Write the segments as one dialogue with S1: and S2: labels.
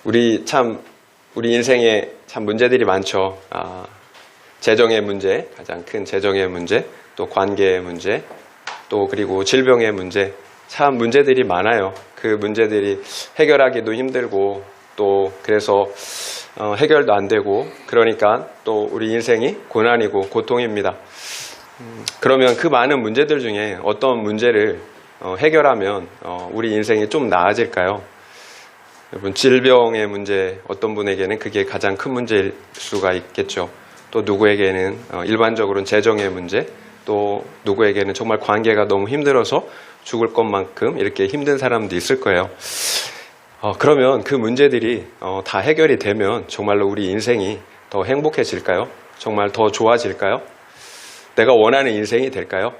S1: 우리 인생에 참 문제들이 많죠. 재정의 문제, 가장 큰 재정의 문제, 또 관계의 문제, 또 그리고 질병의 문제, 참 문제들이 많아요. 그 문제들이 해결하기도 힘들고 또 그래서 해결도 안 되고 그러니까 또 우리 인생이 고난이고 고통입니다. 그러면 그 많은 문제들 중에 어떤 문제를 해결하면 우리 인생이 좀 나아질까요? 여러분, 질병의 문제, 어떤 분에게는 그게 가장 큰 문제일 수가 있겠죠. 또 누구에게는 일반적으로는 재정의 문제, 또 누구에게는 정말 관계가 너무 힘들어서 죽을 것만큼 이렇게 힘든 사람도 있을 거예요. 그러면 그 문제들이 다 해결이 되면 정말로 우리 인생이 더 행복해질까요? 정말 더 좋아질까요? 내가 원하는 인생이 될까요?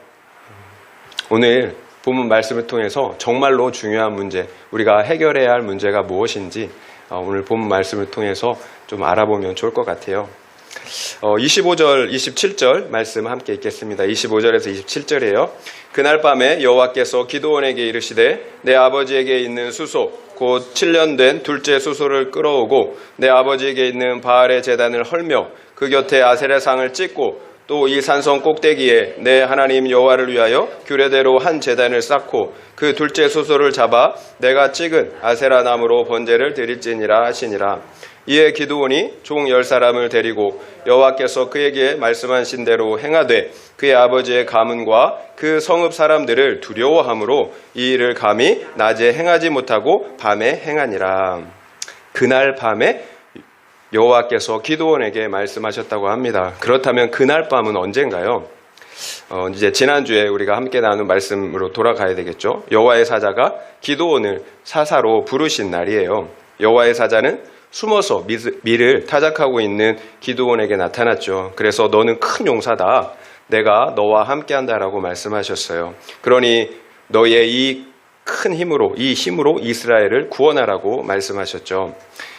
S1: 오늘 본문 말씀을 통해서 정말로 중요한 문제, 우리가 해결해야 할 문제가 무엇인지 오늘 본문 말씀을 통해서 좀 알아보면 좋을 것 같아요. 25절, 27절 말씀 함께 읽겠습니다. 25절에서 27절이에요. 그날 밤에 여호와께서 기드온에게 이르시되 내 아버지에게 있는 수소 곧 7년 된 둘째 수소를 끌어오고 내 아버지에게 있는 바알의 제단을 헐며 그 곁에 아세라 상을 찍고 또 이 산성 꼭대기에 내 하나님 여호와를 위하여 규례대로 한 제단을 쌓고 그 둘째 수소를 잡아 내가 찍은 아세라 나무로 번제를 드릴지니라 하시니라. 이에 기드온이 종 10사람을 데리고 여호와께서 그에게 말씀하신 대로 행하되 그의 아버지의 가문과 그 성읍 사람들을 두려워함으로 이 일을 감히 낮에 행하지 못하고 밤에 행하니라. 그날 밤에 여호와께서 기드온에게 말씀하셨다고 합니다. 그렇다면 그날 밤은 언젠가요? 이제 지난주에 우리가 함께 나눈 말씀으로 돌아가야 되겠죠. 여호와의 사자가 기드온을 사사로 부르신 날이에요. 여호와의 사자는 숨어서 밀을 타작하고 있는 기드온에게 나타났죠. 그래서 너는 큰 용사다. 내가 너와 함께한다라고 말씀하셨어요. 그러니 너의 이 큰 힘으로, 이 힘으로 이스라엘을 구원하라고 말씀하셨죠.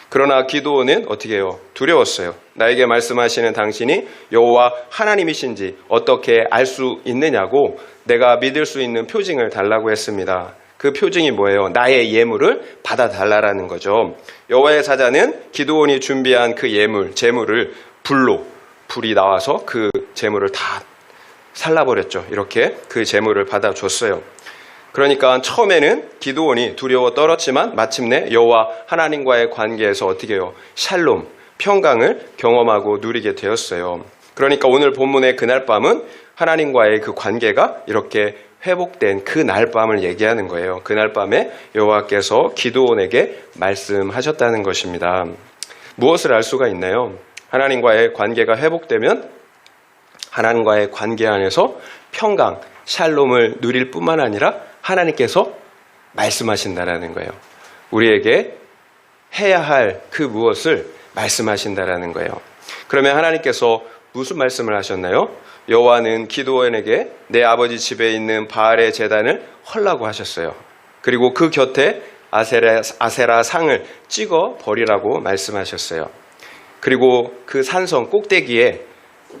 S1: 그러나 기드온은 어떻게 해요? 두려웠어요. 나에게 말씀하시는 당신이 여호와 하나님이신지 어떻게 알 수 있느냐고 내가 믿을 수 있는 표징을 달라고 했습니다. 그 표징이 뭐예요? 나의 예물을 받아달라라는 거죠. 여호와의 사자는 기드온이 준비한 그 예물, 제물을 불이 나와서 그 제물을 다 살라버렸죠. 이렇게 그 제물을 받아줬어요. 그러니까 처음에는 기드온이 두려워 떨었지만 마침내 여호와 하나님과의 관계에서 어떻게 해요? 샬롬, 평강을 경험하고 누리게 되었어요. 그러니까 오늘 본문의 그날 밤은 하나님과의 그 관계가 이렇게 회복된 그 날 밤을 얘기하는 거예요. 그날 밤에 여호와께서 기드온에게 말씀하셨다는 것입니다. 무엇을 알 수가 있나요? 하나님과의 관계가 회복되면 하나님과의 관계 안에서 평강, 샬롬을 누릴 뿐만 아니라 하나님께서 말씀하신다라는 거예요. 우리에게 해야 할 그 무엇을 말씀하신다라는 거예요. 그러면 하나님께서 무슨 말씀을 하셨나요? 여호와는 기드온에게 내 아버지 집에 있는 바알의 제단을 헐라고 하셨어요. 그리고 그 곁에 아세라 상을 찍어 버리라고 말씀하셨어요. 그리고 그 산성 꼭대기에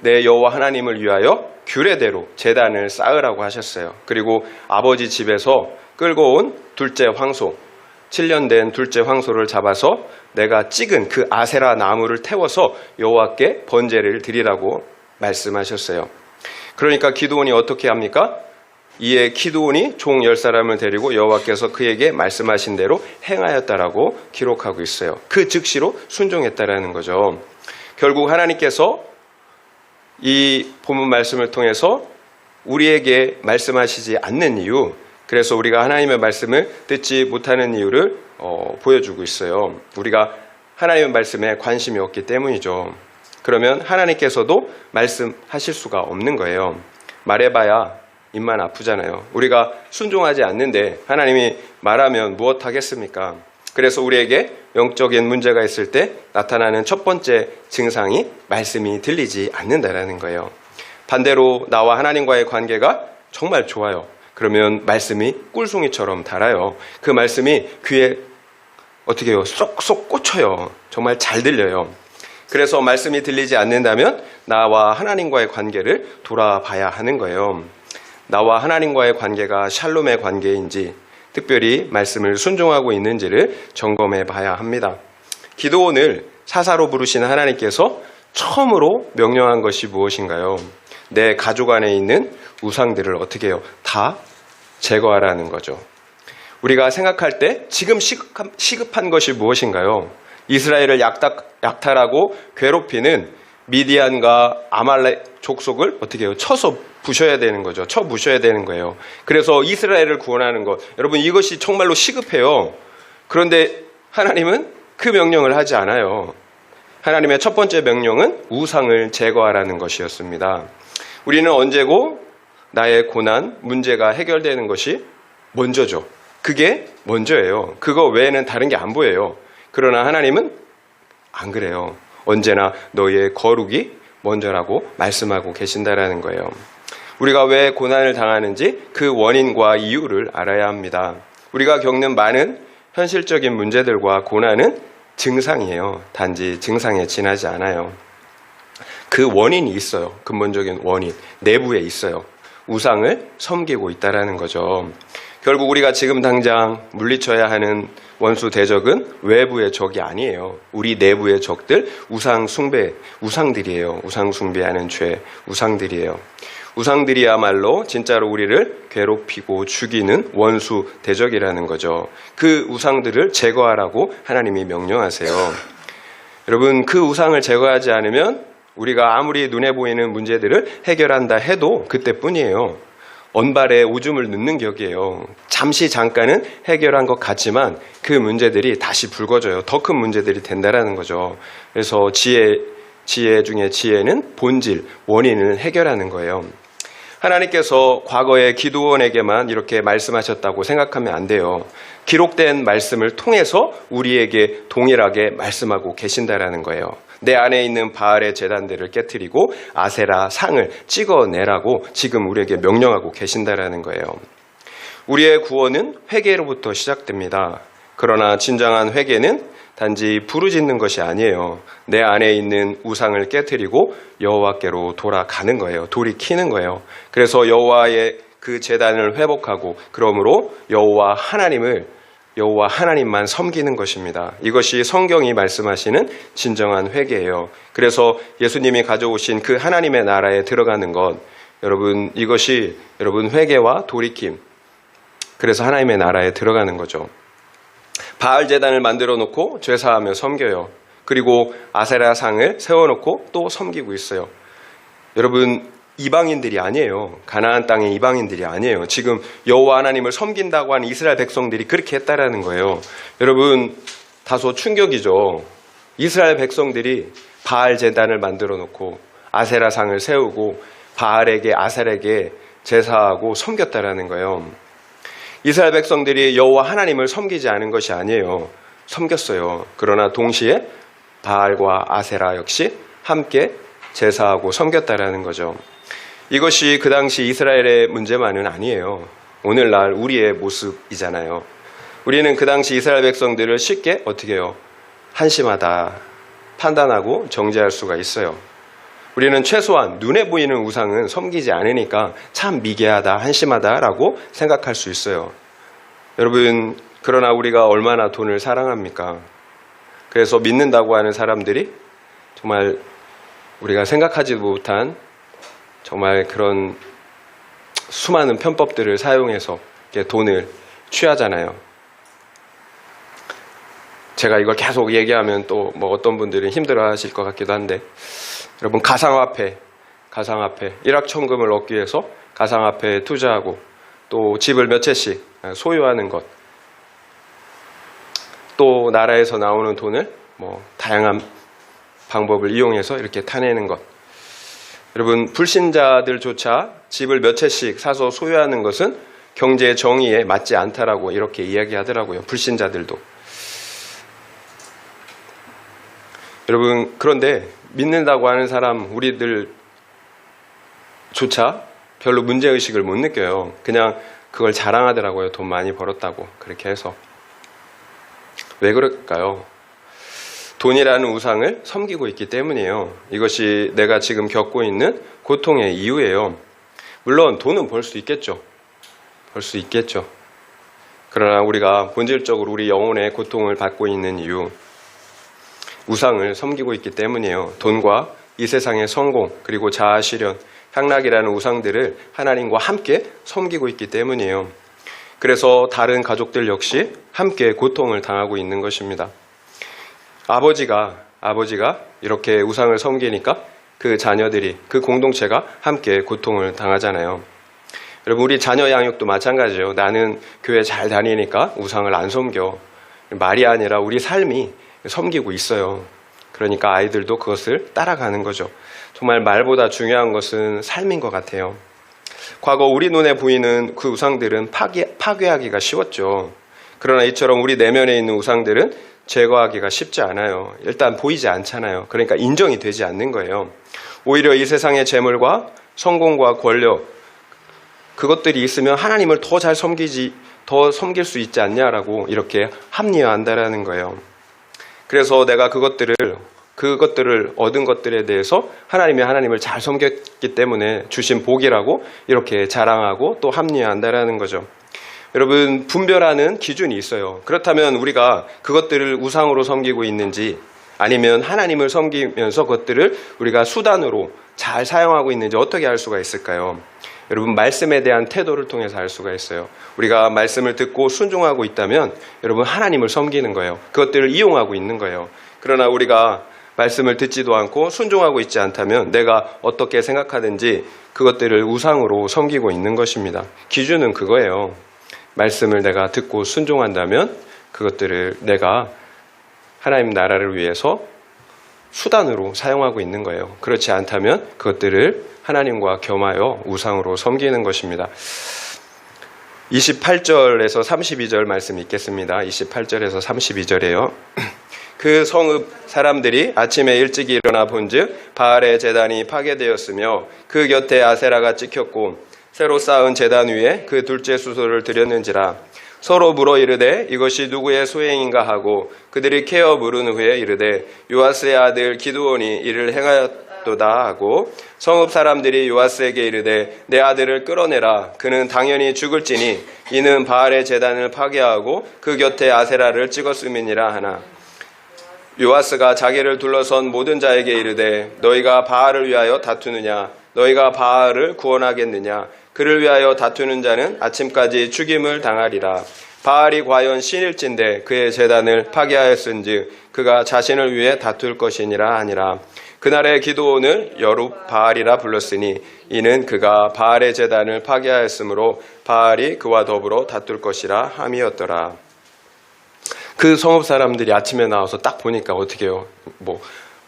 S1: 내 여호와 하나님을 위하여 규례대로 제단을 쌓으라고 하셨어요. 그리고 아버지 집에서 끌고 온 둘째 황소, 7년 된 둘째 황소를 잡아서 내가 찍은 그 아세라 나무를 태워서 여호와께 번제를 드리라고 말씀하셨어요. 그러니까 기드온이 어떻게 합니까? 이에 기드온이 종 10사람을 데리고 여호와께서 그에게 말씀하신 대로 행하였다라고 기록하고 있어요. 그 즉시로 순종했다라는 거죠. 결국 하나님께서 이 본문 말씀을 통해서 우리에게 말씀하시지 않는 이유, 그래서 우리가 하나님의 말씀을 듣지 못하는 이유를 보여주고 있어요. 우리가 하나님의 말씀에 관심이 없기 때문이죠. 그러면 하나님께서도 말씀하실 수가 없는 거예요. 말해봐야 입만 아프잖아요. 우리가 순종하지 않는데 하나님이 말하면 무엇 하겠습니까? 그래서 우리에게 영적인 문제가 있을 때 나타나는 첫 번째 증상이 말씀이 들리지 않는다라는 거예요. 반대로 나와 하나님과의 관계가 정말 좋아요. 그러면 말씀이 꿀송이처럼 달아요. 그 말씀이 귀에 어떻게 해요? 쏙쏙 꽂혀요. 정말 잘 들려요. 그래서 말씀이 들리지 않는다면 나와 하나님과의 관계를 돌아봐야 하는 거예요. 나와 하나님과의 관계가 샬롬의 관계인지 특별히 말씀을 순종하고 있는지를 점검해 봐야 합니다. 기드온을 사사로 부르신 하나님께서 처음으로 명령한 것이 무엇인가요? 내 가족 안에 있는 우상들을 어떻게 해요? 다 제거하라는 거죠. 우리가 생각할 때 지금 시급한 것이 무엇인가요? 이스라엘을 약탈하고 괴롭히는 미디안과 아말렉 족속을 어떻게 해요? 쳐서 부셔야 되는 거죠. 쳐 부셔야 되는 거예요. 그래서 이스라엘을 구원하는 것. 여러분, 이것이 정말로 시급해요. 그런데 하나님은 그 명령을 하지 않아요. 하나님의 첫 번째 명령은 우상을 제거하라는 것이었습니다. 우리는 언제고 나의 고난, 문제가 해결되는 것이 먼저죠. 그게 먼저예요. 그거 외에는 다른 게 안 보여요. 그러나 하나님은 안 그래요. 언제나 너의 거룩이 먼저라고 말씀하고 계신다라는 거예요. 우리가 왜 고난을 당하는지 그 원인과 이유를 알아야 합니다. 우리가 겪는 많은 현실적인 문제들과 고난은 증상이에요. 단지 증상에 지나지 않아요. 그 원인이 있어요. 근본적인 원인, 내부에 있어요. 우상을 섬기고 있다라는 거죠. 결국 우리가 지금 당장 물리쳐야 하는 원수 대적은 외부의 적이 아니에요. 우리 내부의 적들, 우상 숭배, 우상들이에요. 우상 숭배하는 죄, 우상들이에요. 우상들이야말로 진짜로 우리를 괴롭히고 죽이는 원수 대적이라는 거죠. 그 우상들을 제거하라고 하나님이 명령하세요. 여러분, 그 우상을 제거하지 않으면 우리가 아무리 눈에 보이는 문제들을 해결한다 해도 그때뿐이에요. 언발에 오줌을 넣는 격이에요. 잠깐은 해결한 것 같지만 그 문제들이 다시 불거져요. 더 큰 문제들이 된다라는 거죠. 그래서 지혜 중에 지혜는 본질, 원인을 해결하는 거예요. 하나님께서 과거에 기드온에게만 이렇게 말씀하셨다고 생각하면 안 돼요. 기록된 말씀을 통해서 우리에게 동일하게 말씀하고 계신다라는 거예요. 내 안에 있는 바알의 제단들을 깨트리고 아세라 상을 찍어내라고 지금 우리에게 명령하고 계신다라는 거예요. 우리의 구원은 회개로부터 시작됩니다. 그러나 진정한 회개는 단지 부르짖는 것이 아니에요. 내 안에 있는 우상을 깨트리고 여호와께로 돌아가는 거예요. 돌이키는 거예요. 그래서 여호와의 그 제단을 회복하고 그러므로 여호와 하나님만 섬기는 것입니다. 이것이 성경이 말씀하시는 진정한 회개예요. 그래서 예수님이 가져오신 그 하나님의 나라에 들어가는 것, 여러분, 이것이 여러분 회개와 돌이킴, 그래서 하나님의 나라에 들어가는 거죠. 바알 제단을 만들어 놓고 죄사하며 섬겨요. 그리고 아세라 상을 세워놓고 또 섬기고 있어요. 여러분, 이방인들이 아니에요. 가나안 땅의 이방인들이 아니에요. 지금 여호와 하나님을 섬긴다고 하는 이스라엘 백성들이 그렇게 했다라는 거예요. 여러분, 다소 충격이죠. 이스라엘 백성들이 바알 제단을 만들어 놓고 아세라 상을 세우고 바알에게 아셀에게 제사하고 섬겼다라는 거예요. 이스라엘 백성들이 여호와 하나님을 섬기지 않은 것이 아니에요. 섬겼어요. 그러나 동시에 바알과 아세라 역시 함께 제사하고 섬겼다라는 거죠. 이것이 그 당시 이스라엘의 문제만은 아니에요. 오늘날 우리의 모습이잖아요. 우리는 그 당시 이스라엘 백성들을 쉽게 어떻게 해요? 한심하다 판단하고 정죄할 수가 있어요. 우리는 최소한 눈에 보이는 우상은 섬기지 않으니까 참 미개하다, 한심하다라고 생각할 수 있어요. 여러분, 그러나 우리가 얼마나 돈을 사랑합니까? 그래서 믿는다고 하는 사람들이 정말 우리가 생각하지 못한 정말 그런 수많은 편법들을 사용해서 돈을 취하잖아요. 제가 이걸 계속 얘기하면 또 뭐 어떤 분들은 힘들어 하실 것 같기도 한데, 여러분, 가상화폐, 일확천금을 얻기 위해서 가상화폐에 투자하고 또 집을 몇 채씩 소유하는 것, 또 나라에서 나오는 돈을 다양한 방법을 이용해서 이렇게 타내는 것. 여러분, 불신자들조차 집을 몇 채씩 사서 소유하는 것은 경제 정의에 맞지 않다라고 이렇게 이야기하더라고요. 불신자들도. 여러분, 그런데 믿는다고 하는 사람 우리들조차 별로 문제의식을 못 느껴요. 그냥 그걸 자랑하더라고요. 돈 많이 벌었다고 그렇게 해서. 왜 그럴까요? 돈이라는 우상을 섬기고 있기 때문이에요. 이것이 내가 지금 겪고 있는 고통의 이유예요. 물론 돈은 벌 수 있겠죠. 그러나 우리가 본질적으로 우리 영혼의 고통을 받고 있는 이유, 우상을 섬기고 있기 때문이에요. 돈과 이 세상의 성공, 그리고 자아 실현, 향락이라는 우상들을 하나님과 함께 섬기고 있기 때문이에요. 그래서 다른 가족들 역시 함께 고통을 당하고 있는 것입니다. 아버지가 이렇게 우상을 섬기니까 그 자녀들이, 그 공동체가 함께 고통을 당하잖아요. 여러분, 우리 자녀 양육도 마찬가지예요. 나는 교회 잘 다니니까 우상을 안 섬겨. 말이 아니라 우리 삶이 섬기고 있어요. 그러니까 아이들도 그것을 따라가는 거죠. 정말 말보다 중요한 것은 삶인 것 같아요. 과거 우리 눈에 보이는 그 우상들은 파괴하기가 쉬웠죠. 그러나 이처럼 우리 내면에 있는 우상들은 제거하기가 쉽지 않아요. 일단 보이지 않잖아요. 그러니까 인정이 되지 않는 거예요. 오히려 이 세상의 재물과 성공과 권력, 그것들이 있으면 하나님을 더 잘 더 섬길 수 있지 않냐라고 이렇게 합리화한다라는 거예요. 그래서 내가 그것들을 얻은 것들에 대해서 하나님을 잘 섬겼기 때문에 주신 복이라고 이렇게 자랑하고 또 합리화한다라는 거죠. 여러분, 분별하는 기준이 있어요. 그렇다면 우리가 그것들을 우상으로 섬기고 있는지, 아니면 하나님을 섬기면서 그것들을 우리가 수단으로 잘 사용하고 있는지 어떻게 알 수가 있을까요? 여러분, 말씀에 대한 태도를 통해서 알 수가 있어요. 우리가 말씀을 듣고 순종하고 있다면 여러분, 하나님을 섬기는 거예요. 그것들을 이용하고 있는 거예요. 그러나 우리가 말씀을 듣지도 않고 순종하고 있지 않다면 내가 어떻게 생각하든지 그것들을 우상으로 섬기고 있는 것입니다. 기준은 그거예요. 말씀을 내가 듣고 순종한다면 그것들을 내가 하나님 나라를 위해서 수단으로 사용하고 있는 거예요. 그렇지 않다면 그것들을 하나님과 겸하여 우상으로 섬기는 것입니다. 28절에서 32절 말씀 읽겠습니다. 28절에서 32절이에요. 그 성읍 사람들이 아침에 일찍 일어나 본즉 바알의 제단이 파괴되었으며 그 곁에 아세라가 찍혔고 새로 쌓은 제단 위에 그 둘째 수소를 드렸는지라. 서로 물어 이르되 이것이 누구의 소행인가 하고 그들이 캐어 물은 후에 이르되 요아스의 아들 기드온이 이를 행하였도다 하고 성읍 사람들이 요아스에게 이르되 내 아들을 끌어내라. 그는 당연히 죽을지니 이는 바알의 제단을 파괴하고 그 곁에 아세라를 찍었음이니라 하나. 요아스가 자기를 둘러선 모든 자에게 이르되 너희가 바알을 위하여 다투느냐? 너희가 바알을 구원하겠느냐? 그를 위하여 다투는 자는 아침까지 죽임을 당하리라. 바알이 과연 신일진데 그의 제단을 파괴하였은즉 그가 자신을 위해 다툴 것이니라 하니라. 그날의 기드온을 여룹 바알이라 불렀으니 이는 그가 바알의 제단을 파괴하였으므로 바알이 그와 더불어 다툴 것이라 함이었더라. 그 성읍 사람들이 아침에 나와서 딱 보니까 어떻게 해요?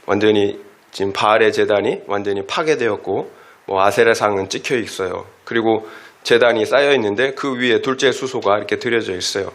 S1: 완전히 지금 바알의 제단이 완전히 파괴되었고 아세라상은 찍혀 있어요. 그리고 제단이 쌓여 있는데 그 위에 둘째 수소가 이렇게 들여져 있어요.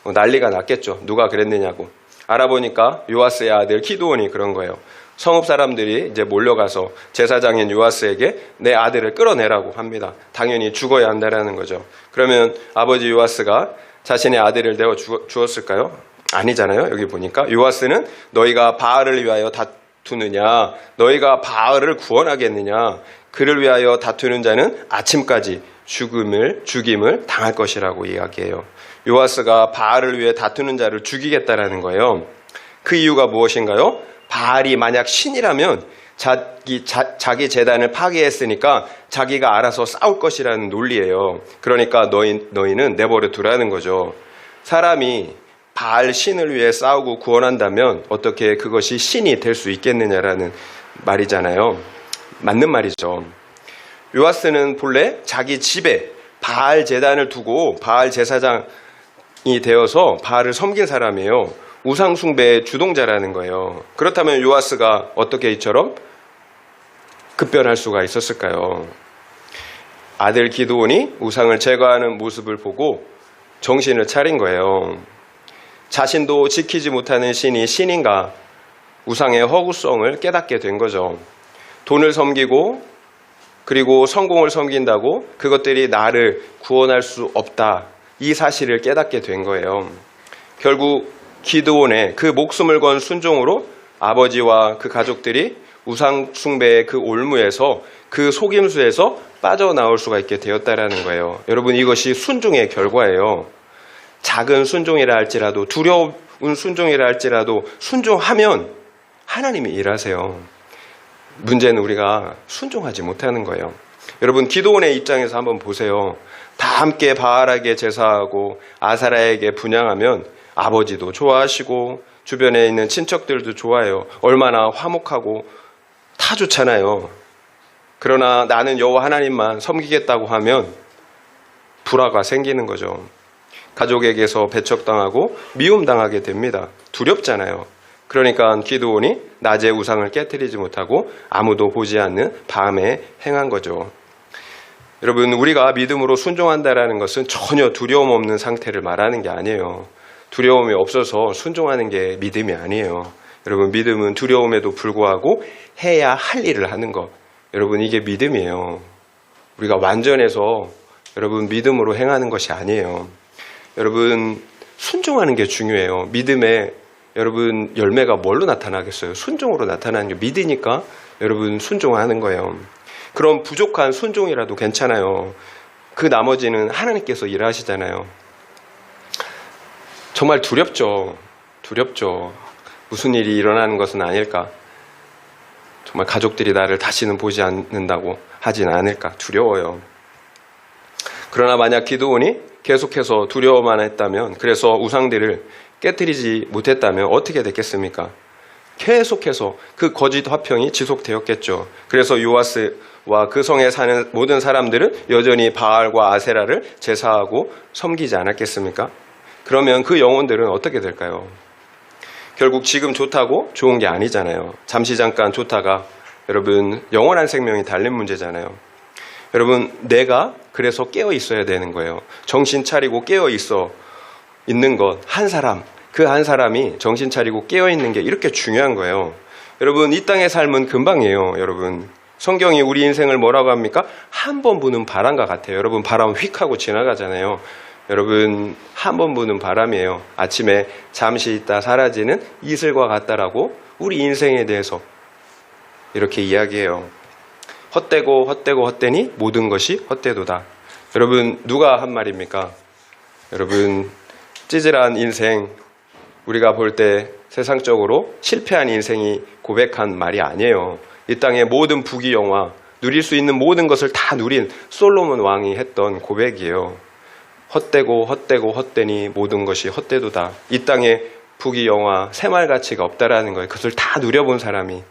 S1: 난리가 났겠죠. 누가 그랬느냐고. 알아보니까 요아스의 아들 기드온이 그런 거예요. 성읍 사람들이 이제 몰려가서 제사장인 요아스에게 내 아들을 끌어내라고 합니다. 당연히 죽어야 한다라는 거죠. 그러면 아버지 요아스가 자신의 아들을 내어 주었을까요? 아니잖아요. 여기 보니까 요아스는 너희가 바알을 위하여 다투느냐? 너희가 바알을 구원하겠느냐? 그를 위하여 다투는 자는 아침까지 죽임을 당할 것이라고 이야기해요. 요아스가 바알을 위해 다투는 자를 죽이겠다라는 거예요. 그 이유가 무엇인가요? 바알이 만약 신이라면 자기 제단을 파괴했으니까 자기가 알아서 싸울 것이라는 논리예요. 그러니까 너희는 내버려 두라는 거죠. 사람이 바알 신을 위해 싸우고 구원한다면 어떻게 그것이 신이 될 수 있겠느냐라는 말이잖아요. 맞는 말이죠. 요아스는 본래 자기 집에 바알 제단을 두고 바알 제사장이 되어서 바알을 섬긴 사람이에요. 우상 숭배의 주동자라는 거예요. 그렇다면 요아스가 어떻게 이처럼 급변할 수가 있었을까요? 아들 기드온이 우상을 제거하는 모습을 보고 정신을 차린 거예요. 자신도 지키지 못하는 신이 신인가, 우상의 허구성을 깨닫게 된 거죠. 돈을 섬기고 그리고 성공을 섬긴다고 그것들이 나를 구원할 수 없다, 이 사실을 깨닫게 된 거예요. 결국 기드온의 그 목숨을 건 순종으로 아버지와 그 가족들이 우상 숭배의 그 올무에서, 그 속임수에서 빠져나올 수가 있게 되었다라는 거예요. 여러분, 이것이 순종의 결과예요. 작은 순종이라 할지라도, 두려운 순종이라 할지라도 순종하면 하나님이 일하세요. 문제는 우리가 순종하지 못하는 거예요. 여러분, 기도원의 입장에서 한번 보세요. 다 함께 바알에게 제사하고 아사라에게 분향하면 아버지도 좋아하시고 주변에 있는 친척들도 좋아해요. 얼마나 화목하고 다 좋잖아요. 그러나 나는 여호와 하나님만 섬기겠다고 하면 불화가 생기는 거죠. 가족에게서 배척당하고 미움당하게 됩니다. 두렵잖아요. 그러니까 기드온이 낮에 우상을 깨트리지 못하고 아무도 보지 않는 밤에 행한 거죠. 여러분, 우리가 믿음으로 순종한다라는 것은 전혀 두려움 없는 상태를 말하는 게 아니에요. 두려움이 없어서 순종하는 게 믿음이 아니에요. 여러분, 믿음은 두려움에도 불구하고 해야 할 일을 하는 것. 여러분, 이게 믿음이에요. 우리가 완전해서 여러분 믿음으로 행하는 것이 아니에요. 여러분, 순종하는 게 중요해요. 믿음에 여러분 열매가 뭘로 나타나겠어요? 순종으로 나타나는 게 믿으니까 여러분 순종하는 거예요. 그럼 부족한 순종이라도 괜찮아요. 그 나머지는 하나님께서 일하시잖아요. 정말 두렵죠. 두렵죠. 무슨 일이 일어나는 것은 아닐까? 정말 가족들이 나를 다시는 보지 않는다고 하진 않을까? 두려워요. 그러나 만약 기드온이 계속해서 두려워만 했다면, 그래서 우상들을 깨트리지 못했다면 어떻게 됐겠습니까? 계속해서 그 거짓 화평이 지속되었겠죠. 그래서 요아스와 그 성에 사는 모든 사람들은 여전히 바알과 아세라를 제사하고 섬기지 않았겠습니까? 그러면 그 영혼들은 어떻게 될까요? 결국 지금 좋다고 좋은 게 아니잖아요. 잠시 잠깐 좋다가 여러분 영원한 생명이 달린 문제잖아요. 여러분, 내가 그래서 깨어 있어야 되는 거예요. 정신 차리고 깨어 있어 있는 것, 한 사람, 그 한 사람이 정신 차리고 깨어 있는 게 이렇게 중요한 거예요. 여러분, 이 땅의 삶은 금방이에요. 여러분, 성경이 우리 인생을 뭐라고 합니까? 한 번 부는 바람과 같아요. 여러분, 바람 휙 하고 지나가잖아요. 여러분, 한 번 부는 바람이에요. 아침에 잠시 있다 사라지는 이슬과 같다라고 우리 인생에 대해서 이렇게 이야기해요. 헛되고 헛되고 헛되니 모든 것이 헛되도다. 여러분, 누가 한 말입니까? 여러분, 찌질한 인생, 우리가 볼 때 세상적으로 실패한 인생이 고백한 말이 아니에요. 이 땅의 모든 부귀영화, 누릴 수 있는 모든 것을 다 누린 솔로몬 왕이 했던 고백이에요. 헛되고 헛되고 헛되니 모든 것이 헛되도다. 이 땅에 부귀영화, 새말가치가 없다라는 거예요. 그것을 다 누려본 사람이.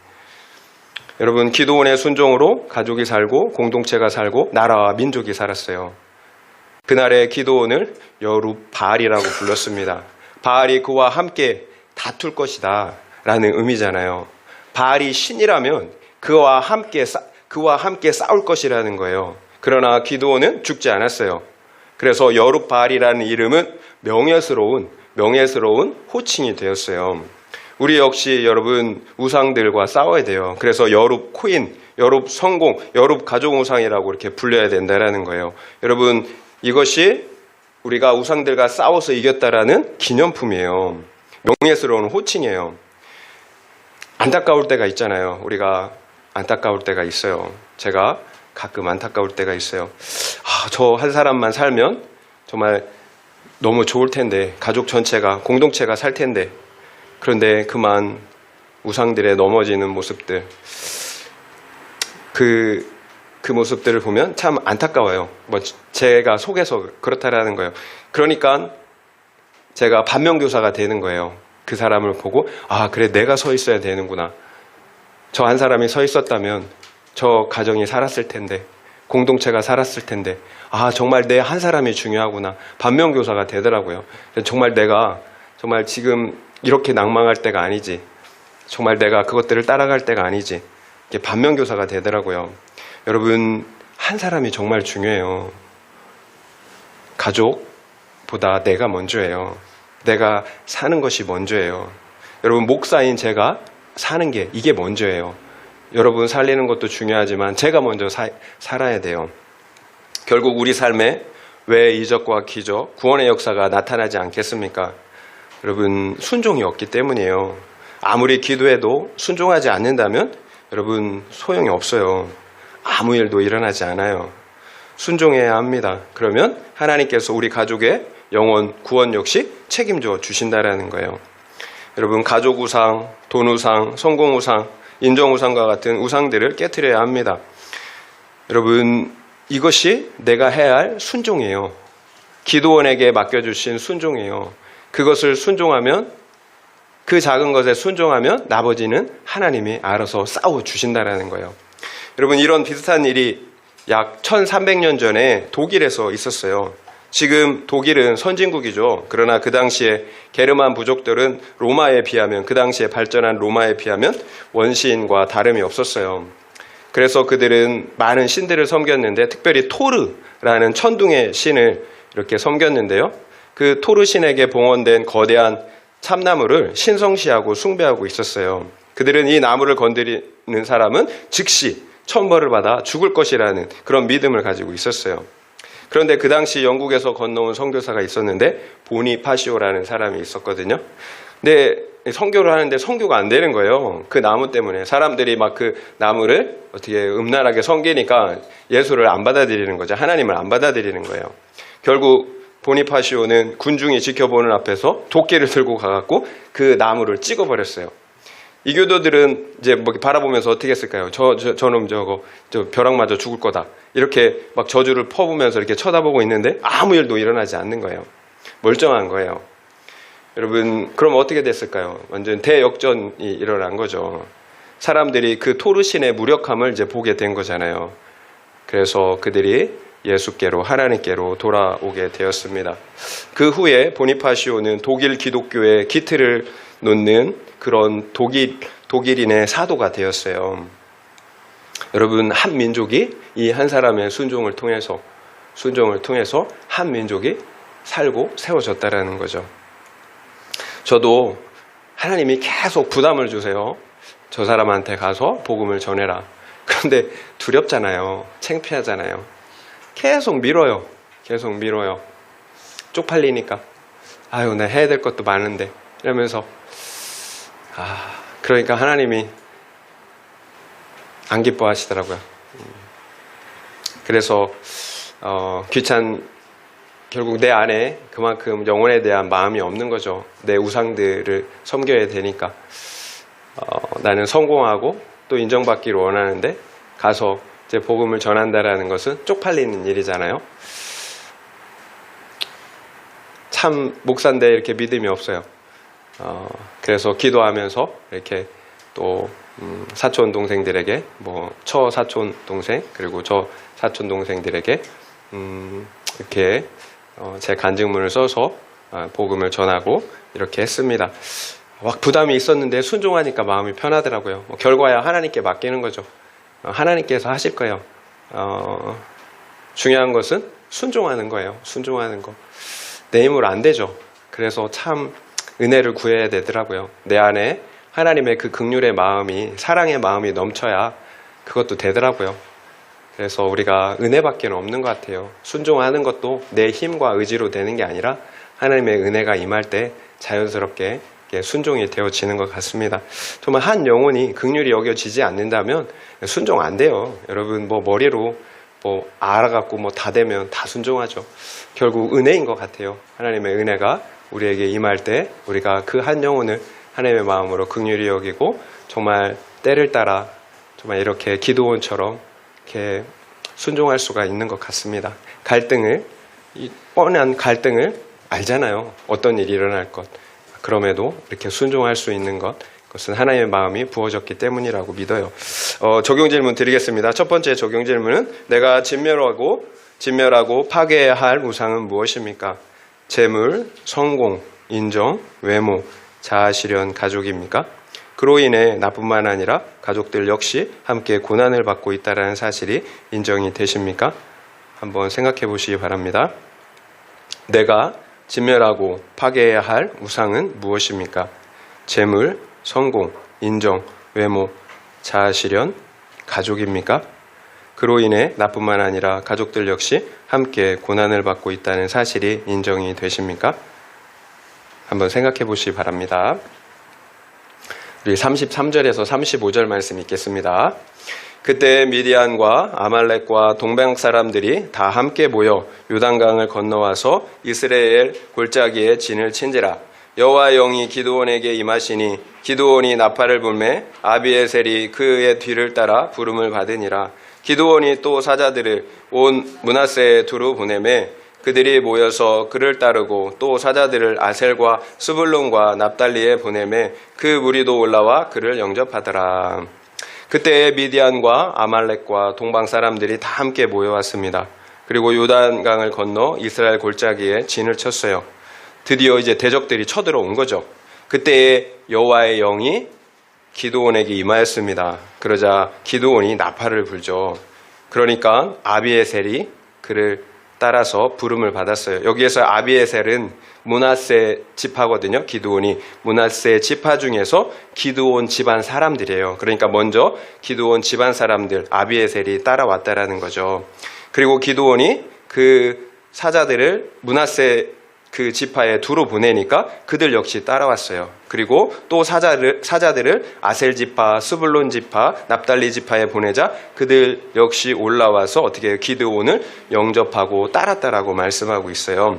S1: 여러분, 기드온의 순종으로 가족이 살고 공동체가 살고 나라와 민족이 살았어요. 그날의 기드온을 여룹바알이라고 불렀습니다. 바알이 그와 함께 다툴 것이다 라는 의미잖아요. 바알이 신이라면 그와 함께 싸울 것이라는 거예요. 그러나 기드온은 죽지 않았어요. 그래서 여룹바알이라는 이름은 명예스러운 호칭이 되었어요. 우리 역시 여러분 우상들과 싸워야 돼요. 그래서 여룹 코인, 여룹 성공, 여룹 가족 우상이라고 이렇게 불려야 된다라는 거예요. 여러분, 이것이 우리가 우상들과 싸워서 이겼다라는 기념품이에요. 명예스러운 호칭이에요. 안타까울 때가 있잖아요. 우리가 안타까울 때가 있어요. 제가 가끔 안타까울 때가 있어요. 저 한 사람만 살면 정말 너무 좋을 텐데, 가족 전체가, 공동체가 살 텐데, 그런데 그만 우상들의 넘어지는 모습들, 그 모습들을 보면 참 안타까워요. 제가 속에서 그렇다라는 거예요. 그러니까 제가 반면교사가 되는 거예요. 그 사람을 보고, 그래, 내가 서 있어야 되는구나. 저 한 사람이 서 있었다면 저 가정이 살았을 텐데, 공동체가 살았을 텐데, 정말 내 한 사람이 중요하구나. 반면교사가 되더라고요. 정말 내가 정말 지금 이렇게 낭망할 때가 아니지. 정말 내가 그것들을 따라갈 때가 아니지. 이게 반면교사가 되더라고요. 여러분, 한 사람이 정말 중요해요. 가족보다 내가 먼저예요. 내가 사는 것이 먼저예요. 여러분, 목사인 제가 사는 게 이게 먼저예요. 여러분 살리는 것도 중요하지만 제가 먼저 살아야 돼요. 결국 우리 삶에 왜 이적과 기적, 구원의 역사가 나타나지 않겠습니까? 여러분, 순종이 없기 때문이에요. 아무리 기도해도 순종하지 않는다면 여러분 소용이 없어요. 아무 일도 일어나지 않아요. 순종해야 합니다. 그러면 하나님께서 우리 가족의 영혼 구원 역시 책임져 주신다라는 거예요. 여러분, 가족 우상, 돈 우상, 성공 우상, 인정 우상과 같은 우상들을 깨트려야 합니다. 여러분, 이것이 내가 해야 할 순종이에요. 기도원에게 맡겨주신 순종이에요. 그것을 순종하면, 그 작은 것에 순종하면 나머지는 하나님이 알아서 싸워주신다라는 거예요. 여러분, 이런 비슷한 일이 약 1300년 전에 독일에서 있었어요. 지금 독일은 선진국이죠. 그러나 그 당시에 게르만 부족들은 로마에 비하면, 그 당시에 발전한 로마에 비하면 원시인과 다름이 없었어요. 그래서 그들은 많은 신들을 섬겼는데 특별히 토르라는 천둥의 신을 이렇게 섬겼는데요. 그 토르 신에게 봉헌된 거대한 참나무를 신성시하고 숭배하고 있었어요. 그들은 이 나무를 건드리는 사람은 즉시 천벌을 받아 죽을 것이라는 그런 믿음을 가지고 있었어요. 그런데 그 당시 영국에서 건너온 선교사가 있었는데 보니파시오라는 사람이 있었거든요. 근데 선교를 하는데 선교가 안 되는 거예요. 그 나무 때문에. 사람들이 막 그 나무를 어떻게 음란하게 섬기니까 예수를 안 받아들이는 거죠. 하나님을 안 받아들이는 거예요. 결국 보니파시오는 군중이 지켜보는 앞에서 도끼를 들고 가갖고 그 나무를 찍어버렸어요. 이교도들은 이제 뭐 바라보면서 어떻게 했을까요? 저놈 저 벼락맞아 죽을 거다. 이렇게 막 저주를 퍼부면서 이렇게 쳐다보고 있는데 아무 일도 일어나지 않는 거예요. 멀쩡한 거예요. 여러분, 그럼 어떻게 됐을까요? 완전 대역전이 일어난 거죠. 사람들이 그 토르신의 무력함을 이제 보게 된 거잖아요. 그래서 그들이 예수께로, 하나님께로 돌아오게 되었습니다. 그 후에 보니파시오는 독일 기독교의 기틀을 놓는 그런 독일인의 사도가 되었어요. 여러분, 한 민족이 이 한 사람의 순종을 통해서 한 민족이 살고 세워졌다라는 거죠. 저도 하나님이 계속 부담을 주세요. 저 사람한테 가서 복음을 전해라. 그런데 두렵잖아요. 창피하잖아요. 계속 밀어요. 쪽팔리니까. 아유, 나 해야 될 것도 많은데. 이러면서. 그러니까 하나님이 안 기뻐하시더라고요. 그래서, 결국 내 안에 그만큼 영혼에 대한 마음이 없는 거죠. 내 우상들을 섬겨야 되니까. 나는 성공하고 또 인정받기를 원하는데 가서 이제 복음을 전한다라는 것은 쪽팔리는 일이잖아요. 참 목사인데 이렇게 믿음이 없어요. 그래서 기도하면서 이렇게 또 사촌 동생들에게 처사촌 동생 그리고 저 사촌 동생들에게 이렇게 제 간증문을 써서 복음을 전하고 이렇게 했습니다. 막 부담이 있었는데 순종하니까 마음이 편하더라고요. 결과야 하나님께 맡기는 거죠. 하나님께서 하실 거예요. 중요한 것은 순종하는 거예요. 순종하는 거. 내 힘으로 안 되죠. 그래서 참 은혜를 구해야 되더라고요. 내 안에 하나님의 그 긍휼의 마음이, 사랑의 마음이 넘쳐야 그것도 되더라고요. 그래서 우리가 은혜밖에 없는 것 같아요. 순종하는 것도 내 힘과 의지로 되는 게 아니라 하나님의 은혜가 임할 때 자연스럽게 순종이 되어지는 것 같습니다. 정말 한 영혼이 긍휼히 여겨지지 않는다면 순종 안 돼요. 여러분, 머리로 알아갖고 다 되면 다 순종하죠. 결국 은혜인 것 같아요. 하나님의 은혜가 우리에게 임할 때 우리가 그 한 영혼을 하나님의 마음으로 긍휼히 여기고 정말 때를 따라 정말 이렇게 기도원처럼 이렇게 순종할 수가 있는 것 같습니다. 이 뻔한 갈등을 알잖아요. 어떤 일이 일어날 것. 그럼에도 이렇게 순종할 수 있는 것, 그것은 하나님의 마음이 부어졌기 때문이라고 믿어요. 적용 질문 드리겠습니다. 첫 번째 적용 질문은 내가 진멸하고 파괴해야 할 우상은 무엇입니까? 재물, 성공, 인정, 외모, 자아실현, 가족입니까? 그로 인해 나뿐만 아니라 가족들 역시 함께 고난을 받고 있다는 사실이 인정이 되십니까? 한번 생각해 보시기 바랍니다. 내가 진멸하고 파괴해야 할 우상은 무엇입니까? 재물, 성공, 인정, 외모, 자아실현, 가족입니까? 그로 인해 나뿐만 아니라 가족들 역시 함께 고난을 받고 있다는 사실이 인정이 되십니까? 한번 생각해 보시기 바랍니다. 우리 33절에서 35절 말씀 읽겠습니다. 그때 미디안과 아말렉과 동방 사람들이 다 함께 모여 요단강을 건너와서 이스라엘 골짜기에 진을 친지라. 여호와의 영이 기드온에게 임하시니 기드온이 나팔을 불매 아비에셀이 그의 뒤를 따라 부름을 받으니라. 기드온이 또 사자들을 온 므낫세에 두루 보내매 그들이 모여서 그를 따르고 또 사자들을 아셀과 스불론과 납달리에 보내매 그 무리도 올라와 그를 영접하더라. 그때 미디안과 아말렉과 동방 사람들이 다 함께 모여왔습니다. 그리고 요단강을 건너 이스라엘 골짜기에 진을 쳤어요. 드디어 이제 대적들이 쳐들어온 거죠. 그때 여호와의 영이 기드온에게 임하였습니다. 그러자 기드온이 나팔을 불죠. 그러니까 아비에셀이 그를 따라서 부름을 받았어요. 여기에서 아비에셀은 므낫세 지파거든요. 기드온이 므낫세 지파 중에서 기드온 집안 사람들이에요. 그러니까 먼저 기드온 집안 사람들 아비에셀이 따라왔다라는 거죠. 그리고 기드온이 그 사자들을 므낫세 그 지파에 두루 보내니까 그들 역시 따라왔어요. 그리고 또 사자들을 아셀 지파, 스불론 지파, 납달리 지파에 보내자 그들 역시 올라와서 어떻게 기드온을 영접하고 따랐다라고 말씀하고 있어요.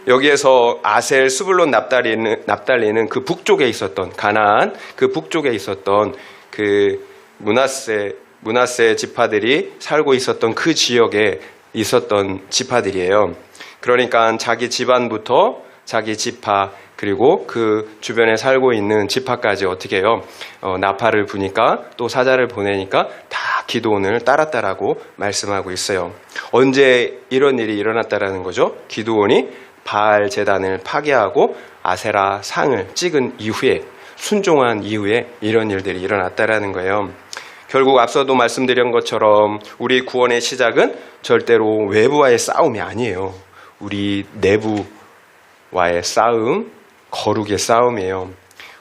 S1: 여기에서 아셀, 스불론, 납달리는 그 북쪽에 있었던 가나안, 그 북쪽에 있었던 그 므낫세 지파들이 살고 있었던 그 지역에 있었던 지파들이에요. 그러니까 자기 집안부터 자기 지파 그리고 그 주변에 살고 있는 지파까지 어떻게 해요? 나팔을 부니까 또 사자를 보내니까 다 기드온을 따랐다라고 말씀하고 있어요. 언제 이런 일이 일어났다라는 거죠? 기드온이 바알 제단을 파괴하고 아세라 상을 찍은 이후에 순종한 이후에 이런 일들이 일어났다라는 거예요. 결국 앞서도 말씀드린 것처럼 우리 구원의 시작은 절대로 외부와의 싸움이 아니에요. 우리 내부와의 싸움, 거룩의 싸움이에요.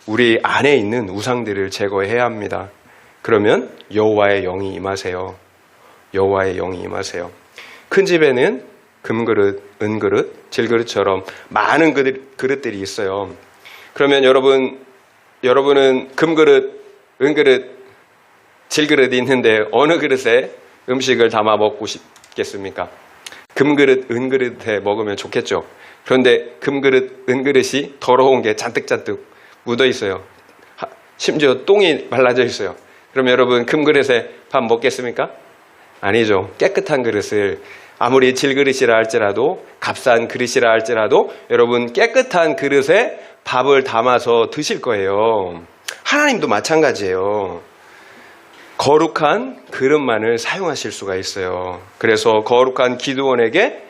S1: 우리 안에 있는 우상들을 제거해야 합니다. 그러면 여호와의 영이 임하세요. 여호와의 영이 임하세요. 큰 집에는 금그릇, 은그릇, 질그릇처럼 많은 그릇들이 있어요. 그러면 여러분은 금그릇, 은그릇, 질그릇이 있는데 어느 그릇에 음식을 담아 먹고 싶겠습니까? 금그릇, 은그릇에 먹으면 좋겠죠. 그런데 금그릇, 은그릇이 더러운 게 잔뜩 묻어 있어요. 심지어 똥이 발라져 있어요. 그럼 여러분 금그릇에 밥 먹겠습니까? 아니죠. 깨끗한 그릇을 아무리 질그릇이라 할지라도 값싼 그릇이라 할지라도 여러분 깨끗한 그릇에 밥을 담아서 드실 거예요. 하나님도 마찬가지예요. 거룩한 그릇만을 사용하실 수가 있어요. 그래서 거룩한 기드온에게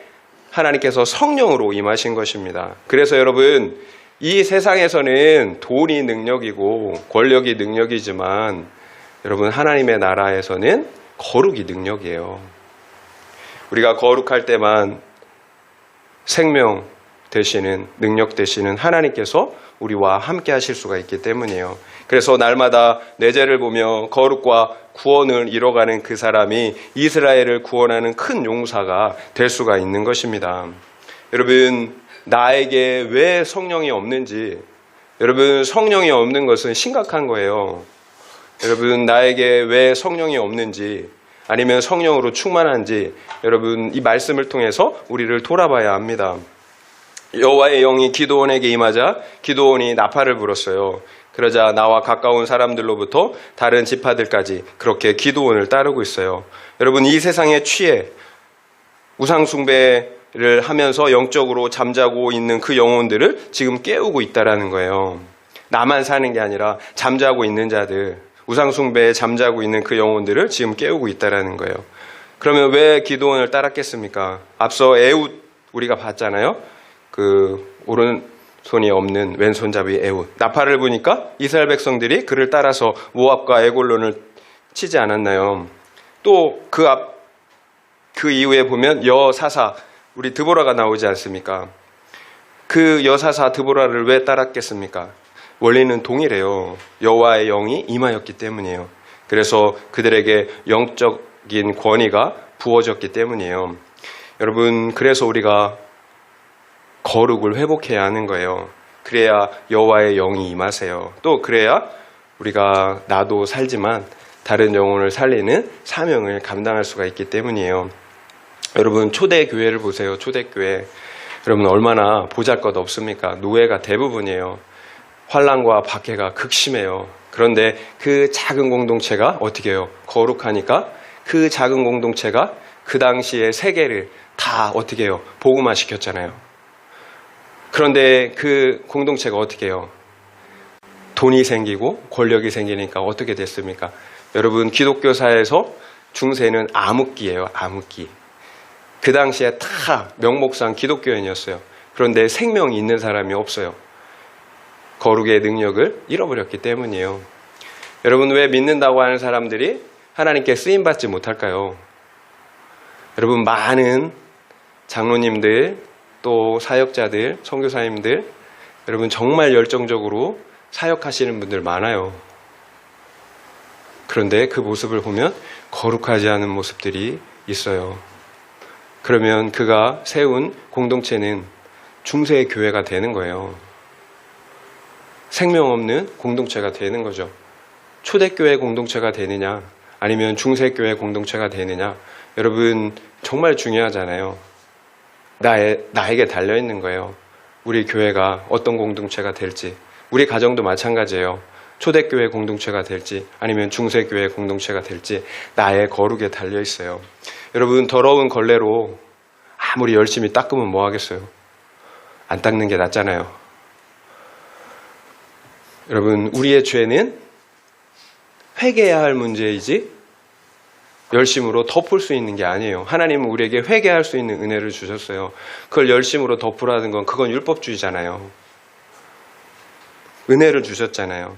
S1: 하나님께서 성령으로 임하신 것입니다. 그래서 여러분 이 세상에서는 돈이 능력이고 권력이 능력이지만 여러분 하나님의 나라에서는 거룩이 능력이에요. 우리가 거룩할 때만 생명 되시는 능력 되시는 하나님께서 우리와 함께 하실 수가 있기 때문이에요. 그래서 날마다 내 죄를 보며 거룩과 구원을 이뤄가는 그 사람이 이스라엘을 구원하는 큰 용사가 될 수가 있는 것입니다. 여러분 나에게 왜 성령이 없는지, 여러분 성령이 없는 것은 심각한 거예요. 여러분 나에게 왜 성령이 없는지 아니면 성령으로 충만한지 여러분 이 말씀을 통해서 우리를 돌아봐야 합니다. 여호와의 영이 기드온에게 임하자 기드온이 나팔을 불었어요. 그러자 나와 가까운 사람들로부터 다른 지파들까지 그렇게 기드온을 따르고 있어요. 여러분 이 세상에 취해 우상 숭배를 하면서 영적으로 잠자고 있는 그 영혼들을 지금 깨우고 있다라는 거예요. 나만 사는 게 아니라 잠자고 있는 자들, 우상 숭배에 잠자고 있는 그 영혼들을 지금 깨우고 있다라는 거예요. 그러면 왜 기드온을 따랐겠습니까? 앞서 에훗 우리가 봤잖아요. 그 오른손이 없는 왼손잡이 에훗. 나팔을 부니까 이스라엘 백성들이 그를 따라서 모압과 에골론을 치지 않았나요? 또 그 이후에 보면 여사사 우리 드보라가 나오지 않습니까? 그 여사사 드보라를 왜 따랐겠습니까? 원리는 동일해요. 여호와의 영이 임하였기 때문이에요. 그래서 그들에게 영적인 권위가 부어졌기 때문이에요. 여러분 그래서 우리가 거룩을 회복해야 하는 거예요. 그래야 여호와의 영이 임하세요. 또 그래야 우리가 나도 살지만 다른 영혼을 살리는 사명을 감당할 수가 있기 때문이에요. 여러분 초대교회를 보세요. 초대교회. 여러분 얼마나 보잘것없습니까? 노예가 대부분이에요. 환난과 박해가 극심해요. 그런데 그 작은 공동체가 어떻게 해요? 거룩하니까 그 작은 공동체가 그 당시에 세계를 다 어떻게 해요? 복음화 시켰잖아요. 그런데 그 공동체가 어떻게 해요? 돈이 생기고 권력이 생기니까 어떻게 됐습니까? 여러분 기독교사에서 중세는 암흑기예요. 암흑기. 그 당시에 다 명목상 기독교인이었어요. 그런데 생명이 있는 사람이 없어요. 거룩의 능력을 잃어버렸기 때문이에요. 여러분 왜 믿는다고 하는 사람들이 하나님께 쓰임받지 못할까요? 여러분 많은 장로님들 또 사역자들, 선교사님들 여러분 정말 열정적으로 사역하시는 분들 많아요. 그런데 그 모습을 보면 거룩하지 않은 모습들이 있어요. 그러면 그가 세운 공동체는 중세의 교회가 되는 거예요. 생명 없는 공동체가 되는 거죠. 초대교회 공동체가 되느냐 아니면 중세교회 공동체가 되느냐 여러분 정말 중요하잖아요. 나에게 달려있는 거예요. 우리 교회가 어떤 공동체가 될지 우리 가정도 마찬가지예요. 초대교회 공동체가 될지 아니면 중세교회 공동체가 될지 나의 거룩에 달려있어요. 여러분 더러운 걸레로 아무리 열심히 닦으면 뭐 하겠어요? 안 닦는 게 낫잖아요. 여러분 우리의 죄는 회개해야 할 문제이지 열심으로 덮을 수 있는 게 아니에요. 하나님은 우리에게 회개할 수 있는 은혜를 주셨어요. 그걸 열심으로 덮으라는 건 그건 율법주의잖아요. 은혜를 주셨잖아요.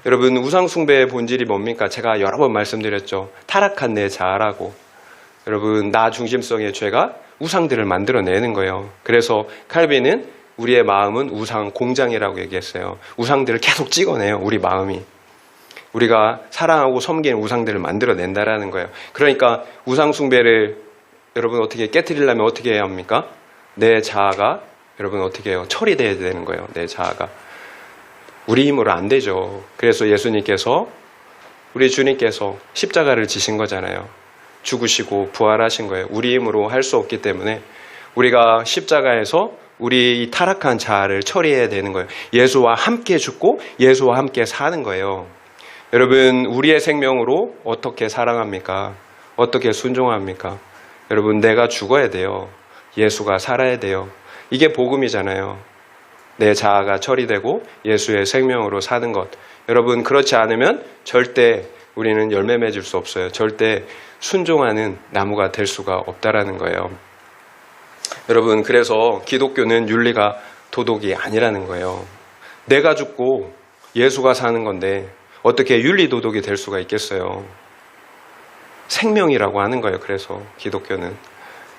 S1: 여러분 우상 숭배의 본질이 뭡니까? 제가 여러 번 말씀드렸죠. 타락한 내 자아라고. 여러분 나 중심성의 죄가 우상들을 만들어내는 거예요. 그래서 칼빈은 우리의 마음은 우상 공장이라고 얘기했어요. 우상들을 계속 찍어내요. 우리 마음이. 우리가 사랑하고 섬기는 우상들을 만들어낸다라는 거예요. 그러니까 우상 숭배를 여러분 어떻게 깨트리려면 어떻게 해야 합니까? 내 자아가 여러분 어떻게 해요? 처리돼야 되는 거예요. 내 자아가. 우리 힘으로 안 되죠. 그래서 예수님께서 우리 주님께서 십자가를 지신 거잖아요. 죽으시고 부활하신 거예요. 우리 힘으로 할 수 없기 때문에 우리가 십자가에서 우리 이 타락한 자아를 처리해야 되는 거예요. 예수와 함께 죽고 예수와 함께 사는 거예요. 여러분 우리의 생명으로 어떻게 사랑합니까? 어떻게 순종합니까? 여러분 내가 죽어야 돼요. 예수가 살아야 돼요. 이게 복음이잖아요. 내 자아가 처리되고 예수의 생명으로 사는 것. 여러분 그렇지 않으면 절대 우리는 열매 맺을 수 없어요. 절대 순종하는 나무가 될 수가 없다라는 거예요. 여러분 그래서 기독교는 윤리가 도덕이 아니라는 거예요. 내가 죽고 예수가 사는 건데 어떻게 윤리 도덕이 될 수가 있겠어요. 생명이라고 하는 거예요. 그래서 기독교는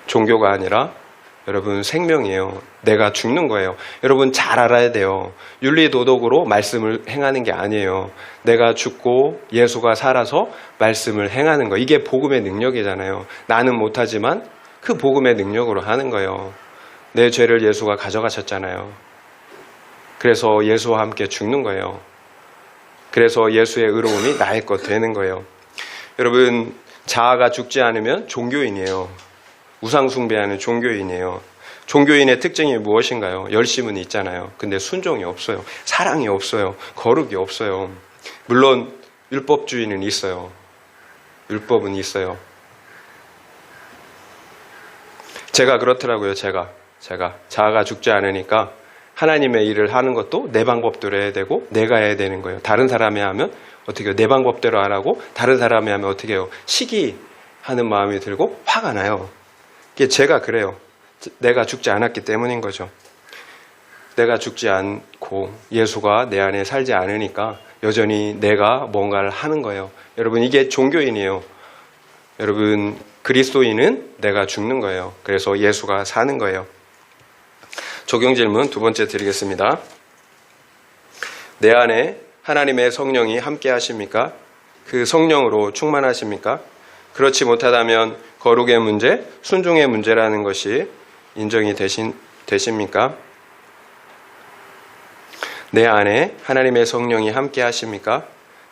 S1: 종교가 아니라 여러분 생명이에요. 내가 죽는 거예요. 여러분 잘 알아야 돼요. 윤리 도덕으로 말씀을 행하는 게 아니에요. 내가 죽고 예수가 살아서 말씀을 행하는 거. 이게 복음의 능력이잖아요. 나는 못하지만 그 복음의 능력으로 하는 거예요. 내 죄를 예수가 가져가셨잖아요. 그래서 예수와 함께 죽는 거예요. 그래서 예수의 의로움이 나의 것 되는 거예요. 여러분 자아가 죽지 않으면 종교인이에요. 우상 숭배하는 종교인이에요. 종교인의 특징이 무엇인가요? 열심은 있잖아요. 근데 순종이 없어요. 사랑이 없어요. 거룩이 없어요. 물론 율법주의는 있어요. 율법은 있어요. 제가 그렇더라고요. 제가 자아가 죽지 않으니까 하나님의 일을 하는 것도 내 방법대로 해야 되고 내가 해야 되는 거예요. 다른 사람이 하면 어떻게 해요? 내 방법대로 안 하고 다른 사람이 하면 어떻게 해요? 시기하는 마음이 들고 화가 나요. 이게 제가 그래요. 내가 죽지 않았기 때문인 거죠. 내가 죽지 않고 예수가 내 안에 살지 않으니까 여전히 내가 뭔가를 하는 거예요. 여러분 이게 종교인이에요. 여러분 그리스도인은 내가 죽는 거예요. 그래서 예수가 사는 거예요. 적용 질문 두 번째 드리겠습니다. 내 안에 하나님의 성령이 함께 하십니까? 그 성령으로 충만하십니까? 그렇지 못하다면 거룩의 문제, 순종의 문제라는 것이 인정이 되십니까? 내 안에 하나님의 성령이 함께 하십니까?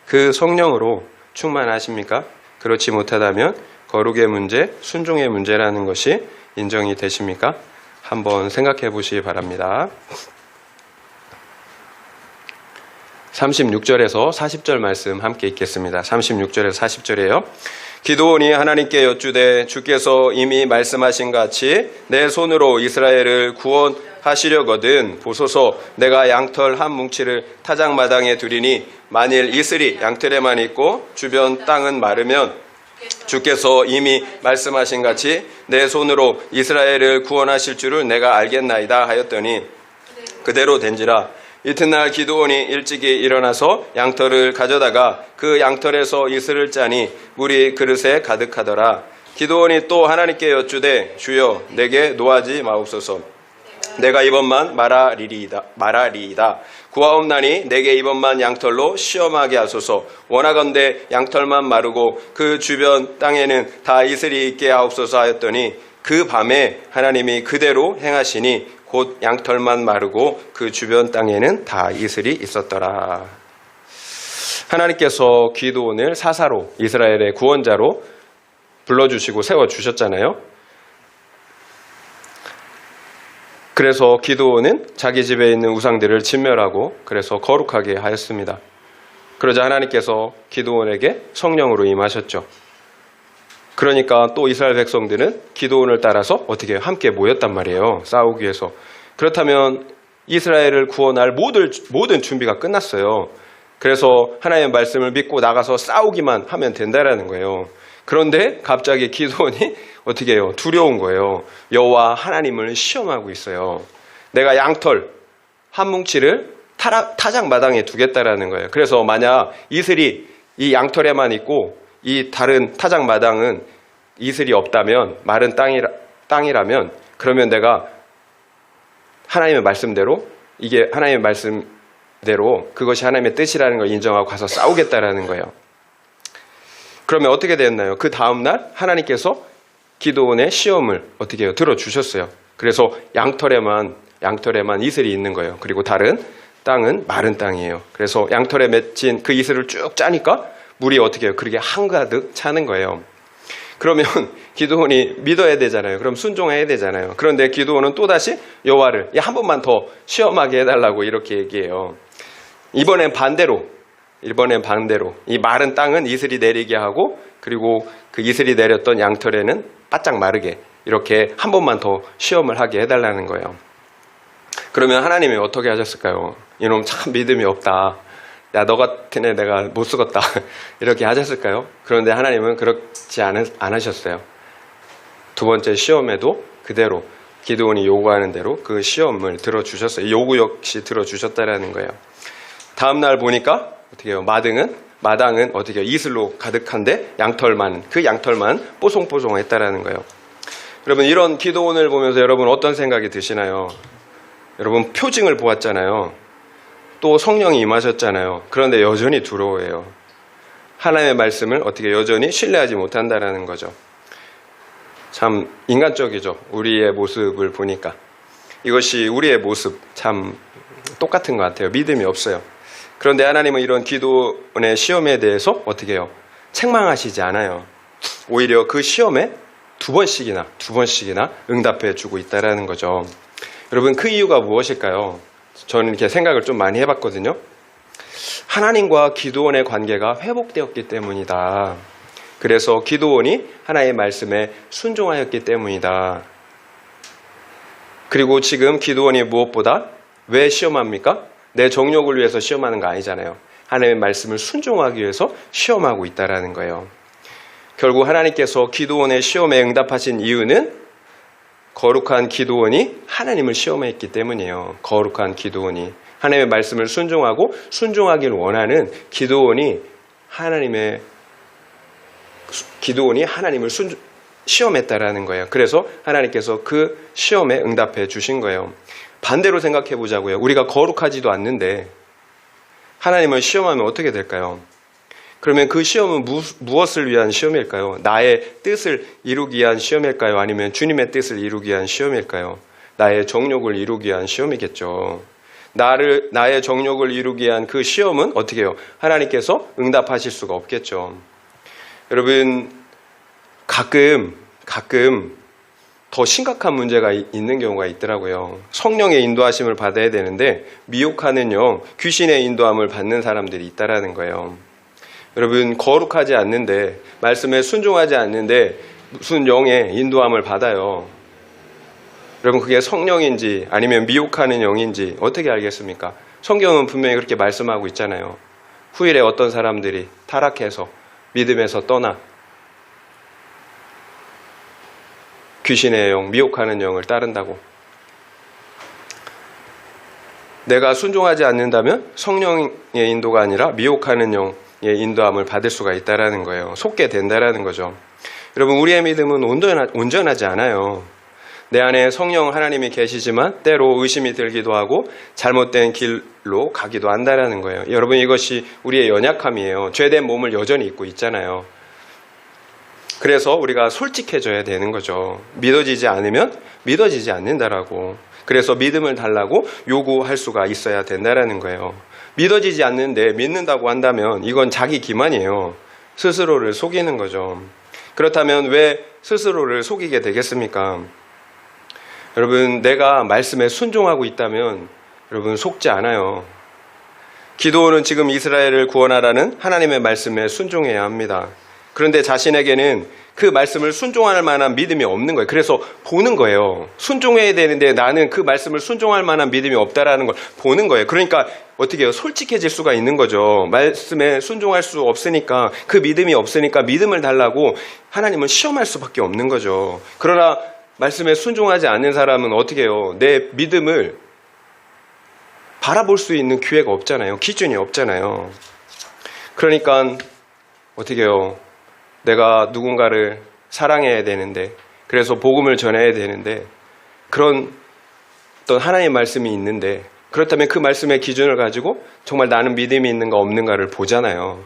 S1: 그 성령으로 충만하십니까? 그렇지 못하다면 거룩의 문제, 순종의 문제라는 것이 인정이 되십니까? 한번 생각해 보시기 바랍니다. 36절에서 40절 말씀 함께 읽겠습니다. 36절에서 40절이에요. 기드온이 하나님께 여쭈되 주께서 이미 말씀하신 같이 내 손으로 이스라엘을 구원하시려거든 보소서. 내가 양털 한 뭉치를 타작마당에 두리니 만일 이슬이 양털에만 있고 주변 땅은 마르면 주께서 이미 말씀하신 같이 내 손으로 이스라엘을 구원하실 줄을 내가 알겠나이다 하였더니 그대로 된지라. 이튿날 기드온이 일찍이 일어나서 양털을 가져다가 그 양털에서 이슬을 짜니 물이 그릇에 가득하더라. 기드온이 또 하나님께 여쭈되 주여 내게 노하지 마옵소서. 내가 이번만 말하리이다. 구하옵나니 내게 이번만 양털로 시험하게 하소서. 원하건대 양털만 마르고 그 주변 땅에는 다 이슬이 있게 하옵소서 하였더니 그 밤에 하나님이 그대로 행하시니 곧 양털만 마르고 그 주변 땅에는 다 이슬이 있었더라. 하나님께서 기드온을 사사로 이스라엘의 구원자로 불러주시고 세워주셨잖아요. 그래서 기드온은 자기 집에 있는 우상들을 진멸하고 그래서 거룩하게 하였습니다. 그러자 하나님께서 기드온에게 성령으로 임하셨죠. 그러니까 또 이스라엘 백성들은 기드온을 따라서 어떻게 함께 모였단 말이에요. 싸우기 위해서. 그렇다면 이스라엘을 구원할 모든 준비가 끝났어요. 그래서 하나님의 말씀을 믿고 나가서 싸우기만 하면 된다라는 거예요. 그런데 갑자기 기드온이 어떻게 해요? 두려운 거예요. 여호와 하나님을 시험하고 있어요. 내가 양털 한 뭉치를 타작마당에 두겠다라는 거예요. 그래서 만약 이슬이 이 양털에만 있고 이 다른 타작마당은 이슬이 없다면 마른 땅이라면 그러면 내가 하나님의 말씀대로 이게 하나님의 말씀대로 그것이 하나님의 뜻이라는 걸 인정하고 가서 싸우겠다라는 거예요. 그러면 어떻게 됐나요? 그 다음날 하나님께서 기드온의 시험을 어떻게 해요? 들어주셨어요. 그래서 양털에만 이슬이 있는 거예요. 그리고 다른 땅은 마른 땅이에요. 그래서 양털에 맺힌 그 이슬을 쭉 짜니까 물이 어떻게 해요? 그렇게 한가득 차는 거예요. 그러면 기드온이 믿어야 되잖아요. 그럼 순종해야 되잖아요. 그런데 기드온은 또다시 여호와를 한 번만 더 시험하게 해달라고 이렇게 얘기해요. 이번엔 반대로 이 마른 땅은 이슬이 내리게 하고 그리고 그 이슬이 내렸던 양털에는 바짝 마르게 이렇게 한 번만 더 시험을 하게 해달라는 거예요. 그러면 하나님이 어떻게 하셨을까요? 이놈 참 믿음이 없다. 야, 너 같은 애 내가 못 쓰겠다. 이렇게 하셨을까요? 그런데 하나님은 그렇지 않으셨어요. 두 번째 시험에도 그대로 기드온이 요구하는 대로 그 시험을 들어주셨어요. 요구 역시 들어주셨다라는 거예요. 다음날 보니까 어떻게 해요? 마당은 어떻게 해요? 이슬로 가득한데 그 양털만 뽀송뽀송했다라는 거예요. 여러분 이런 기드온을 보면서 여러분 어떤 생각이 드시나요? 여러분 표징을 보았잖아요. 또 성령이 임하셨잖아요. 그런데 여전히 두려워해요. 하나님의 말씀을 어떻게 여전히 신뢰하지 못한다라는 거죠. 참 인간적이죠. 우리의 모습을 보니까. 이것이 우리의 모습 참 똑같은 것 같아요. 믿음이 없어요. 그런데 하나님은 이런 기도의 시험에 대해서 어떻게 해요? 책망하시지 않아요. 오히려 그 시험에 두 번씩이나 응답해 주고 있다라는 거죠. 여러분 그 이유가 무엇일까요? 저는 이렇게 생각을 좀 많이 해봤거든요. 하나님과 기드온의 관계가 회복되었기 때문이다. 그래서 기드온이 하나님의 말씀에 순종하였기 때문이다. 그리고 지금 기드온이 무엇보다 왜 시험합니까? 내 정욕을 위해서 시험하는 거 아니잖아요. 하나님의 말씀을 순종하기 위해서 시험하고 있다라는 거예요. 결국 하나님께서 기드온의 시험에 응답하신 이유는 거룩한 기드온이 하나님을 시험했기 때문이에요. 거룩한 기드온이 하나님의 말씀을 순종하기를 원하는 기드온이 하나님을 시험했다라는 거예요. 그래서 하나님께서 그 시험에 응답해 주신 거예요. 반대로 생각해 보자고요. 우리가 거룩하지도 않는데 하나님을 시험하면 어떻게 될까요? 그러면 그 시험은 무엇을 위한 시험일까요? 나의 뜻을 이루기 위한 시험일까요? 아니면 주님의 뜻을 이루기 위한 시험일까요? 나의 정욕을 이루기 위한 시험이겠죠. 나의 정욕을 이루기 위한 그 시험은 어떻게 해요? 하나님께서 응답하실 수가 없겠죠. 여러분 가끔 더 심각한 문제가 있는 경우가 있더라고요. 성령의 인도하심을 받아야 되는데 미혹하는 영, 귀신의 인도함을 받는 사람들이 있다라는 거예요. 여러분, 거룩하지 않는데, 말씀에 순종하지 않는데 무슨 영의 인도함을 받아요. 여러분, 그게 성령인지 아니면 미혹하는 영인지 어떻게 알겠습니까? 성경은 분명히 그렇게 말씀하고 있잖아요. 후일에 어떤 사람들이 타락해서 믿음에서 떠나 귀신의 영, 미혹하는 영을 따른다고. 내가 순종하지 않는다면 성령의 인도가 아니라 미혹하는 영의 인도함을 받을 수가 있다라는 거예요. 속게 된다라는 거죠. 여러분, 우리의 믿음은 온전하지 않아요. 내 안에 성령 하나님이 계시지만 때로 의심이 들기도 하고 잘못된 길로 가기도 한다라는 거예요. 여러분, 이것이 우리의 연약함이에요. 죄된 몸을 여전히 입고 있잖아요. 그래서 우리가 솔직해져야 되는 거죠. 믿어지지 않으면 믿어지지 않는다라고. 그래서 믿음을 달라고 요구할 수가 있어야 된다라는 거예요. 믿어지지 않는데 믿는다고 한다면 이건 자기 기만이에요. 스스로를 속이는 거죠. 그렇다면 왜 스스로를 속이게 되겠습니까? 여러분, 내가 말씀에 순종하고 있다면 여러분 속지 않아요. 기도원은 지금 이스라엘을 구원하라는 하나님의 말씀에 순종해야 합니다. 그런데 자신에게는 그 말씀을 순종할 만한 믿음이 없는 거예요. 그래서 보는 거예요. 순종해야 되는데 나는 그 말씀을 순종할 만한 믿음이 없다라는 걸 보는 거예요. 그러니까 어떻게 해요? 솔직해질 수가 있는 거죠. 말씀에 순종할 수 없으니까, 그 믿음이 없으니까 믿음을 달라고 하나님은 시험할 수밖에 없는 거죠. 그러나 말씀에 순종하지 않는 사람은 어떻게 해요? 내 믿음을 바라볼 수 있는 기회가 없잖아요. 기준이 없잖아요. 그러니까 어떻게 해요? 내가 누군가를 사랑해야 되는데, 그래서 복음을 전해야 되는데, 그런 어떤 하나님의 말씀이 있는데, 그렇다면 그 말씀의 기준을 가지고 정말 나는 믿음이 있는가 없는가를 보잖아요.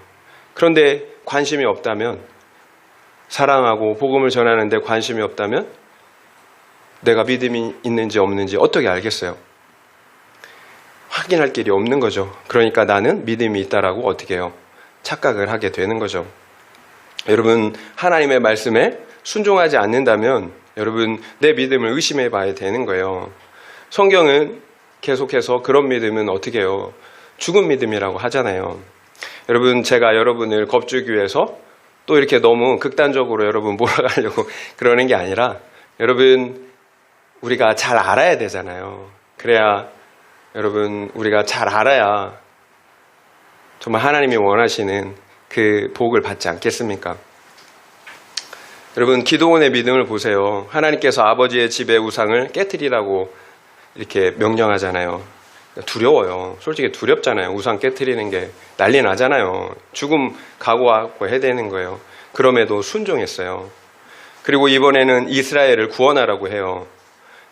S1: 그런데 관심이 없다면, 사랑하고 복음을 전하는데 관심이 없다면 내가 믿음이 있는지 없는지 어떻게 알겠어요? 확인할 길이 없는 거죠. 그러니까 나는 믿음이 있다라고 어떻게 해요? 착각을 하게 되는 거죠. 여러분, 하나님의 말씀에 순종하지 않는다면 여러분 내 믿음을 의심해 봐야 되는 거예요. 성경은 계속해서 그런 믿음은 어떻게 해요? 죽은 믿음이라고 하잖아요. 여러분, 제가 여러분을 겁주기 위해서 또 이렇게 너무 극단적으로 여러분 몰아가려고 그러는 게 아니라, 여러분 우리가 잘 알아야 되잖아요. 그래야 여러분 우리가 잘 알아야 정말 하나님이 원하시는 그 복을 받지 않겠습니까? 여러분, 기도원의 믿음을 보세요. 하나님께서 아버지의 집의 우상을 깨트리라고 이렇게 명령하잖아요. 두려워요. 솔직히 두렵잖아요. 우상 깨트리는 게 난리 나잖아요. 죽음 각오하고 해야 되는 거예요. 그럼에도 순종했어요. 그리고 이번에는 이스라엘을 구원하라고 해요.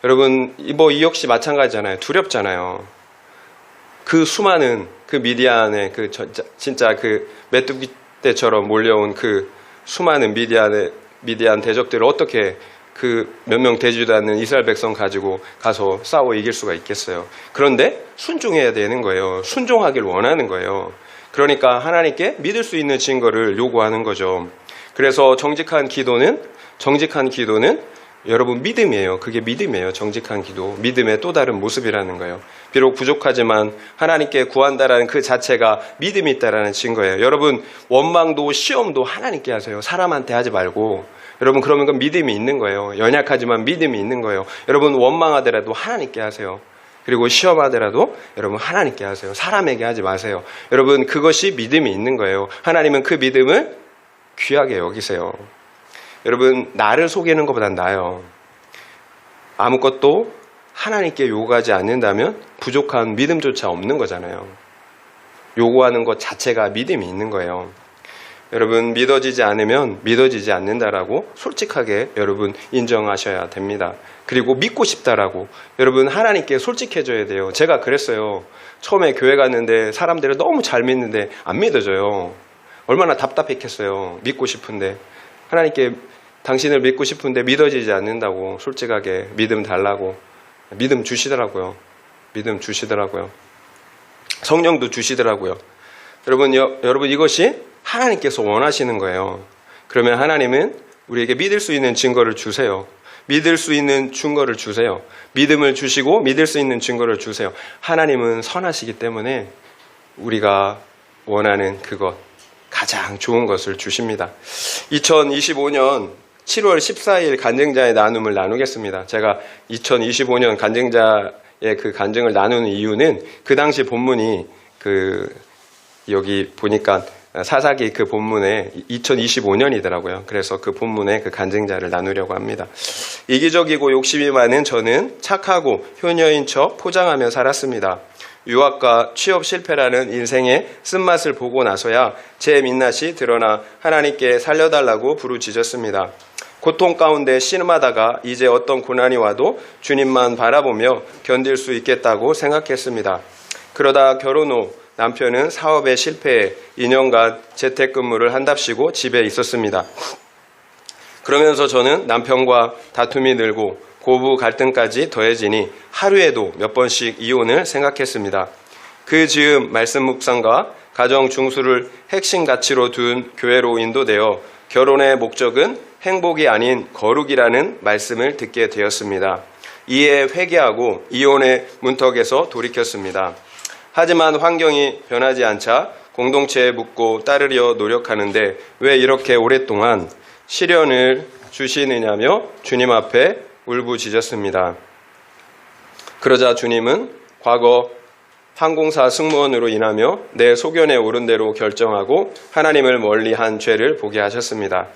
S1: 여러분, 이 역시 마찬가지잖아요. 두렵잖아요. 그 수많은 그 미디안의 진짜 그 메뚜기 때처럼 몰려온 그 수많은 미디안 대적들을 어떻게 그 몇 명 되지도 않는 이스라엘 백성 가지고 가서 싸워 이길 수가 있겠어요. 그런데 순종해야 되는 거예요. 순종하길 원하는 거예요. 그러니까 하나님께 믿을 수 있는 증거를 요구하는 거죠. 그래서 정직한 기도는 여러분 믿음이에요. 그게 믿음이에요. 정직한 기도, 믿음의 또 다른 모습이라는 거예요. 비록 부족하지만 하나님께 구한다라는 그 자체가 믿음이 있다라는 증거예요. 여러분, 원망도 시험도 하나님께 하세요. 사람한테 하지 말고. 여러분, 그러면 그 믿음이 있는 거예요. 연약하지만 믿음이 있는 거예요. 여러분, 원망하더라도 하나님께 하세요. 그리고 시험하더라도 여러분 하나님께 하세요. 사람에게 하지 마세요. 여러분, 그것이 믿음이 있는 거예요. 하나님은 그 믿음을 귀하게 여기세요. 여러분, 나를 속이는 것보단 나아요. 아무것도 하나님께 요구하지 않는다면 부족한 믿음조차 없는 거잖아요. 요구하는 것 자체가 믿음이 있는 거예요. 여러분, 믿어지지 않으면 믿어지지 않는다라고 솔직하게 여러분 인정하셔야 됩니다. 그리고 믿고 싶다라고 여러분 하나님께 솔직해져야 돼요. 제가 그랬어요. 처음에 교회 갔는데 사람들을 너무 잘 믿는데 안 믿어져요. 얼마나 답답했겠어요. 믿고 싶은데 하나님께 당신을 믿고 싶은데 믿어지지 않는다고 솔직하게 믿음 달라고 믿음 주시더라고요. 믿음 주시더라고요. 성령도 주시더라고요. 여러분 이것이 하나님께서 원하시는 거예요. 그러면 하나님은 우리에게 믿을 수 있는 증거를 주세요. 믿을 수 있는 증거를 주세요. 믿음을 주시고 믿을 수 있는 증거를 주세요. 하나님은 선하시기 때문에 우리가 원하는 그것, 가장 좋은 것을 주십니다. 2025년 7월 14일 간증자의 나눔을 나누겠습니다. 제가 2025년 간증자의 그 간증을 나누는 이유는 그 당시 본문이 여기 보니까 사사기 그 본문에 2025년이더라고요. 그래서 그 본문에 그 간증자를 나누려고 합니다. 이기적이고 욕심이 많은 저는 착하고 효녀인 척 포장하며 살았습니다. 유학과 취업 실패라는 인생의 쓴맛을 보고 나서야 제 민낯이 드러나 하나님께 살려달라고 부르짖었습니다. 고통 가운데 신음하다가 이제 어떤 고난이 와도 주님만 바라보며 견딜 수 있겠다고 생각했습니다. 그러다 결혼 후 남편은 사업에 실패해 2년간 재택근무를 한답시고 집에 있었습니다. 그러면서 저는 남편과 다툼이 늘고 고부 갈등까지 더해지니 하루에도 몇 번씩 이혼을 생각했습니다. 그 즈음 말씀 묵상과 가정 중수를 핵심 가치로 둔 교회로 인도되어 결혼의 목적은 행복이 아닌 거룩이라는 말씀을 듣게 되었습니다. 이에 회개하고 이혼의 문턱에서 돌이켰습니다. 하지만 환경이 변하지 않자 공동체에 묻고 따르려 노력하는데 왜 이렇게 오랫동안 시련을 주시느냐며 주님 앞에 울부짖었습니다. 그러자 주님은 과거 항공사 승무원으로 인하며 내 소견에 오른 대로 결정하고 하나님을 멀리한 죄를 보게 하셨습니다.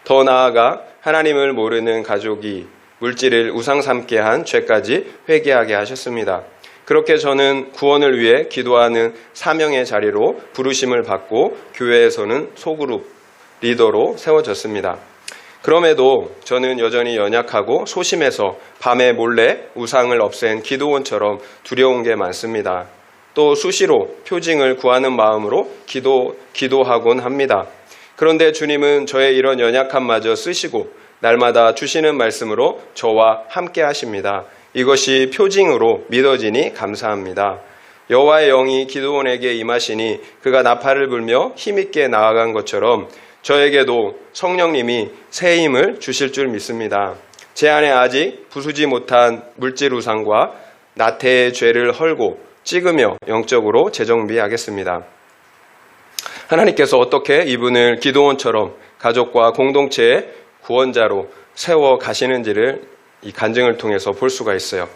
S1: 더 나아가 하나님을 모르는 가족이 물질을 우상 삼게 한 죄까지 회개하게 하셨습니다. 그렇게 저는 구원을 위해 기도하는 사명의 자리로 부르심을 받고 교회에서는 소그룹 리더로 세워졌습니다. 그럼에도 저는 여전히 연약하고 소심해서 밤에 몰래 우상을 없앤 기도원처럼 두려운 게 많습니다. 또 수시로 표징을 구하는 마음으로 기도하곤 합니다. 그런데 주님은 저의 이런 연약함마저 쓰시고 날마다 주시는 말씀으로 저와 함께 하십니다. 이것이 표징으로 믿어지니 감사합니다. 여호와의 영이 기드온에게 임하시니 그가 나팔을 불며 힘있게 나아간 것처럼 저에게도 성령님이 새 힘을 주실 줄 믿습니다. 제 안에 아직 부수지 못한 물질 우상과 나태의 죄를 헐고 찍으며 영적으로 재정비하겠습니다. 하나님께서 어떻게 이분을 기드온처럼 가족과 공동체의 구원자로 세워 가시는지를 이 간증을 통해서 볼 수가 있어요.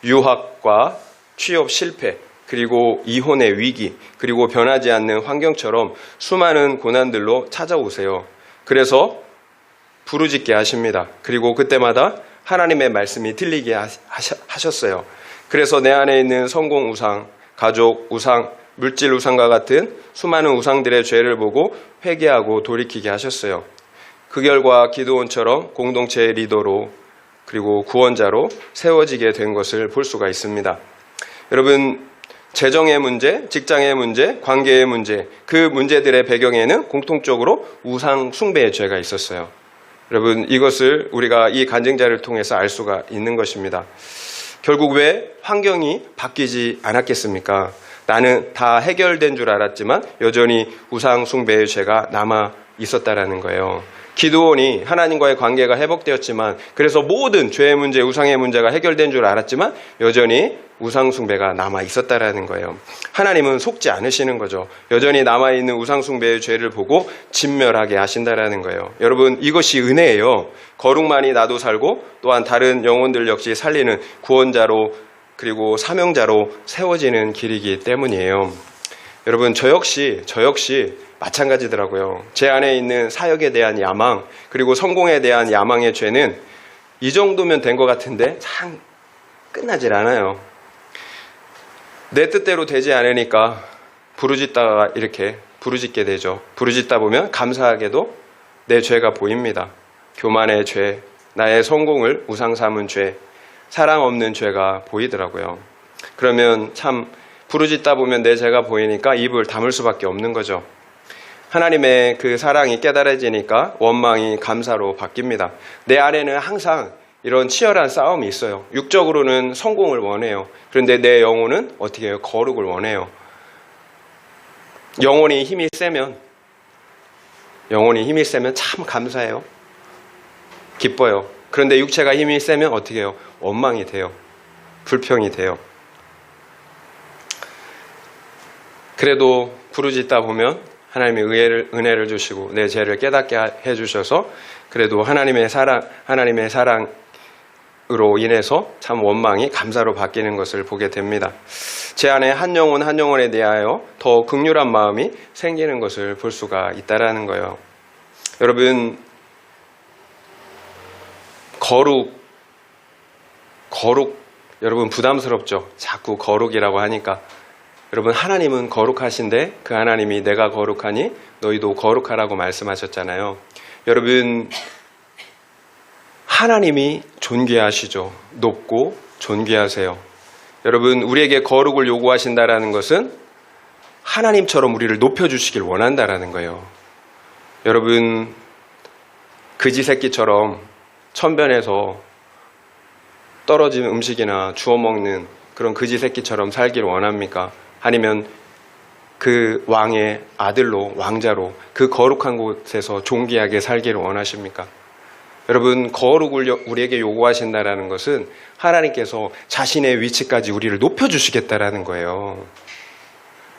S1: 유학과 취업 실패, 그리고 이혼의 위기, 그리고 변하지 않는 환경처럼 수많은 고난들로 찾아오세요. 그래서 부르짖게 하십니다. 그리고 그때마다 하나님의 말씀이 들리게 하셨어요. 그래서 내 안에 있는 성공 우상, 가족 우상, 물질 우상과 같은 수많은 우상들의 죄를 보고 회개하고 돌이키게 하셨어요. 그 결과 기드온처럼 공동체의 리더로 그리고 구원자로 세워지게 된 것을 볼 수가 있습니다. 여러분, 재정의 문제, 직장의 문제, 관계의 문제, 그 문제들의 배경에는 공통적으로 우상 숭배의 죄가 있었어요. 여러분, 이것을 우리가 이 간증자를 통해서 알 수가 있는 것입니다. 결국 왜 환경이 바뀌지 않았겠습니까? 나는 다 해결된 줄 알았지만 여전히 우상 숭배의 죄가 남아 있었다라는 거예요. 기드온이 하나님과의 관계가 회복되었지만, 그래서 모든 죄의 문제, 우상의 문제가 해결된 줄 알았지만 여전히 우상 숭배가 남아 있었다라는 거예요. 하나님은 속지 않으시는 거죠. 여전히 남아 있는 우상 숭배의 죄를 보고 진멸하게 하신다라는 거예요. 여러분, 이것이 은혜예요. 거룩만이 나도 살고 또한 다른 영혼들 역시 살리는 구원자로 그리고 사명자로 세워지는 길이기 때문이에요. 여러분, 저 역시 마찬가지더라고요. 제 안에 있는 사역에 대한 야망, 그리고 성공에 대한 야망의 죄는 이 정도면 된 것 같은데 참 끝나질 않아요. 내 뜻대로 되지 않으니까 부르짖다가 이렇게 부르짖게 되죠. 부르짖다 보면 감사하게도 내 죄가 보입니다. 교만의 죄, 나의 성공을 우상 삼은 죄, 사랑 없는 죄가 보이더라고요. 그러면 참 부르짖다 보면 내 죄가 보이니까 입을 다물 수밖에 없는 거죠. 하나님의 그 사랑이 깨달아지니까 원망이 감사로 바뀝니다. 내 안에는 항상 이런 치열한 싸움이 있어요. 육적으로는 성공을 원해요. 그런데 내 영혼은 어떻게 해요? 거룩을 원해요. 영혼이 힘이 세면 참 감사해요. 기뻐요. 그런데 육체가 힘이 세면 어떻게 해요? 원망이 돼요. 불평이 돼요. 그래도 부르짖다 보면 하나님이 은혜를 주시고 내 죄를 깨닫게 해주셔서 그래도 하나님의 사랑으로 인해서 참 원망이 감사로 바뀌는 것을 보게 됩니다. 제 안에 한 영혼에 대하여 더 긍휼한 마음이 생기는 것을 볼 수가 있다라는 거예요. 여러분, 거룩 여러분 부담스럽죠? 자꾸 거룩이라고 하니까. 여러분, 하나님은 거룩하신데 그 하나님이 내가 거룩하니 너희도 거룩하라고 말씀하셨잖아요. 여러분, 하나님이 존귀하시죠. 높고 존귀하세요. 여러분, 우리에게 거룩을 요구하신다라는 것은 하나님처럼 우리를 높여주시길 원한다라는 거예요. 여러분, 그지 새끼처럼 천변에서 떨어진 음식이나 주워 먹는 그런 그지 새끼처럼 살기를 원합니까? 아니면 그 왕의 아들로, 왕자로 그 거룩한 곳에서 존귀하게 살기를 원하십니까? 여러분, 거룩을 우리에게 요구하신다라는 것은 하나님께서 자신의 위치까지 우리를 높여주시겠다라는 거예요.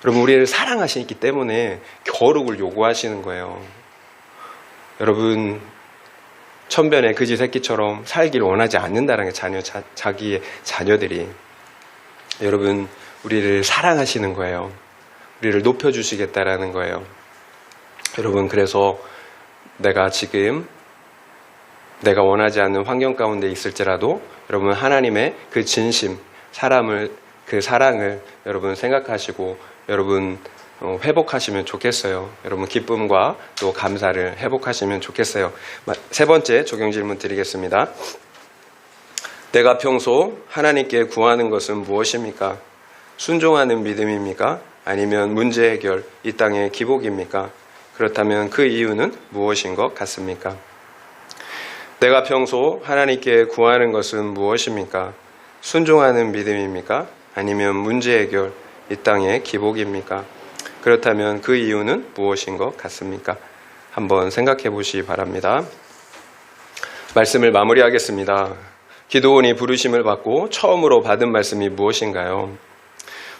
S1: 여러분, 우리를 사랑하시기 때문에 거룩을 요구하시는 거예요. 여러분, 천변의 그지 새끼처럼 살기를 원하지 않는다는 게 자기의 자녀들이. 여러분, 우리를 사랑하시는 거예요. 우리를 높여주시겠다라는 거예요. 여러분, 그래서 내가 지금 내가 원하지 않는 환경 가운데 있을지라도 여러분, 하나님의 그 진심, 그 사랑을 여러분 생각하시고 여러분 회복하시면 좋겠어요. 여러분, 기쁨과 또 감사를 회복하시면 좋겠어요. 세 번째 적용 질문 드리겠습니다. 내가 평소 하나님께 구하는 것은 무엇입니까? 순종하는 믿음입니까? 아니면 문제 해결, 이 땅의 기복입니까? 그렇다면 그 이유는 무엇인 것 같습니까? 내가 평소 하나님께 구하는 것은 무엇입니까? 순종하는 믿음입니까? 아니면 문제 해결, 이 땅의 기복입니까? 그렇다면 그 이유는 무엇인 것 같습니까? 한번 생각해 보시기 바랍니다. 말씀을 마무리하겠습니다. 기드온이 부르심을 받고 처음으로 받은 말씀이 무엇인가요?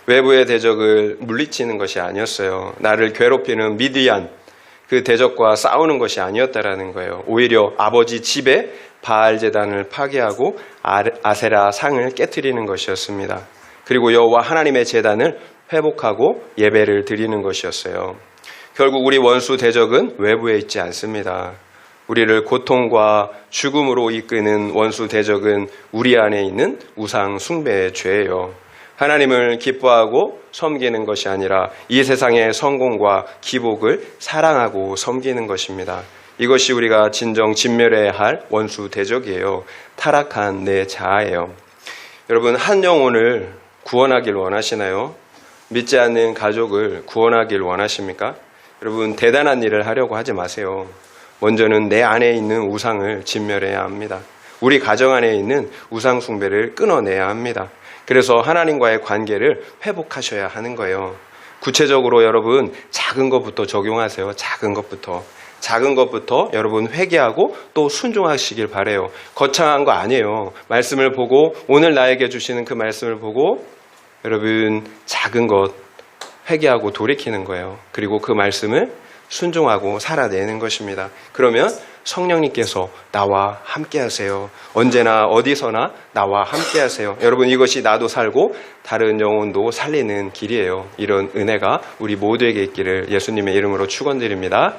S1: 외부의 대적을 물리치는 것이 아니었어요. 나를 괴롭히는 미디안, 그 대적과 싸우는 것이 아니었다라는 거예요. 오히려 아버지 집에 바알 제단을 파괴하고 아세라 상을 깨트리는 것이었습니다. 그리고 여호와 하나님의 제단을 회복하고 예배를 드리는 것이었어요. 결국 우리 원수 대적은 외부에 있지 않습니다. 우리를 고통과 죽음으로 이끄는 원수 대적은 우리 안에 있는 우상 숭배의 죄예요. 하나님을 기뻐하고 섬기는 것이 아니라 이 세상의 성공과 기복을 사랑하고 섬기는 것입니다. 이것이 우리가 진정 진멸해야 할 원수 대적이에요. 타락한 내 자아예요. 여러분, 한 영혼을 구원하길 원하시나요? 믿지 않는 가족을 구원하길 원하십니까? 여러분, 대단한 일을 하려고 하지 마세요. 먼저는 내 안에 있는 우상을 진멸해야 합니다. 우리 가정 안에 있는 우상 숭배를 끊어내야 합니다. 그래서 하나님과의 관계를 회복하셔야 하는 거예요. 구체적으로 여러분, 작은 것부터 적용하세요. 작은 것부터 여러분 회개하고 또 순종하시길 바라요. 거창한 거 아니에요. 말씀을 보고, 오늘 나에게 주시는 그 말씀을 보고 여러분, 작은 것 회개하고 돌이키는 거예요. 그리고 그 말씀을 순종하고 살아내는 것입니다. 그러면 성령님께서 나와 함께 하세요. 언제나 어디서나 나와 함께 하세요. 여러분, 이것이 나도 살고 다른 영혼도 살리는 길이에요. 이런 은혜가 우리 모두에게 있기를 예수님의 이름으로 축원드립니다.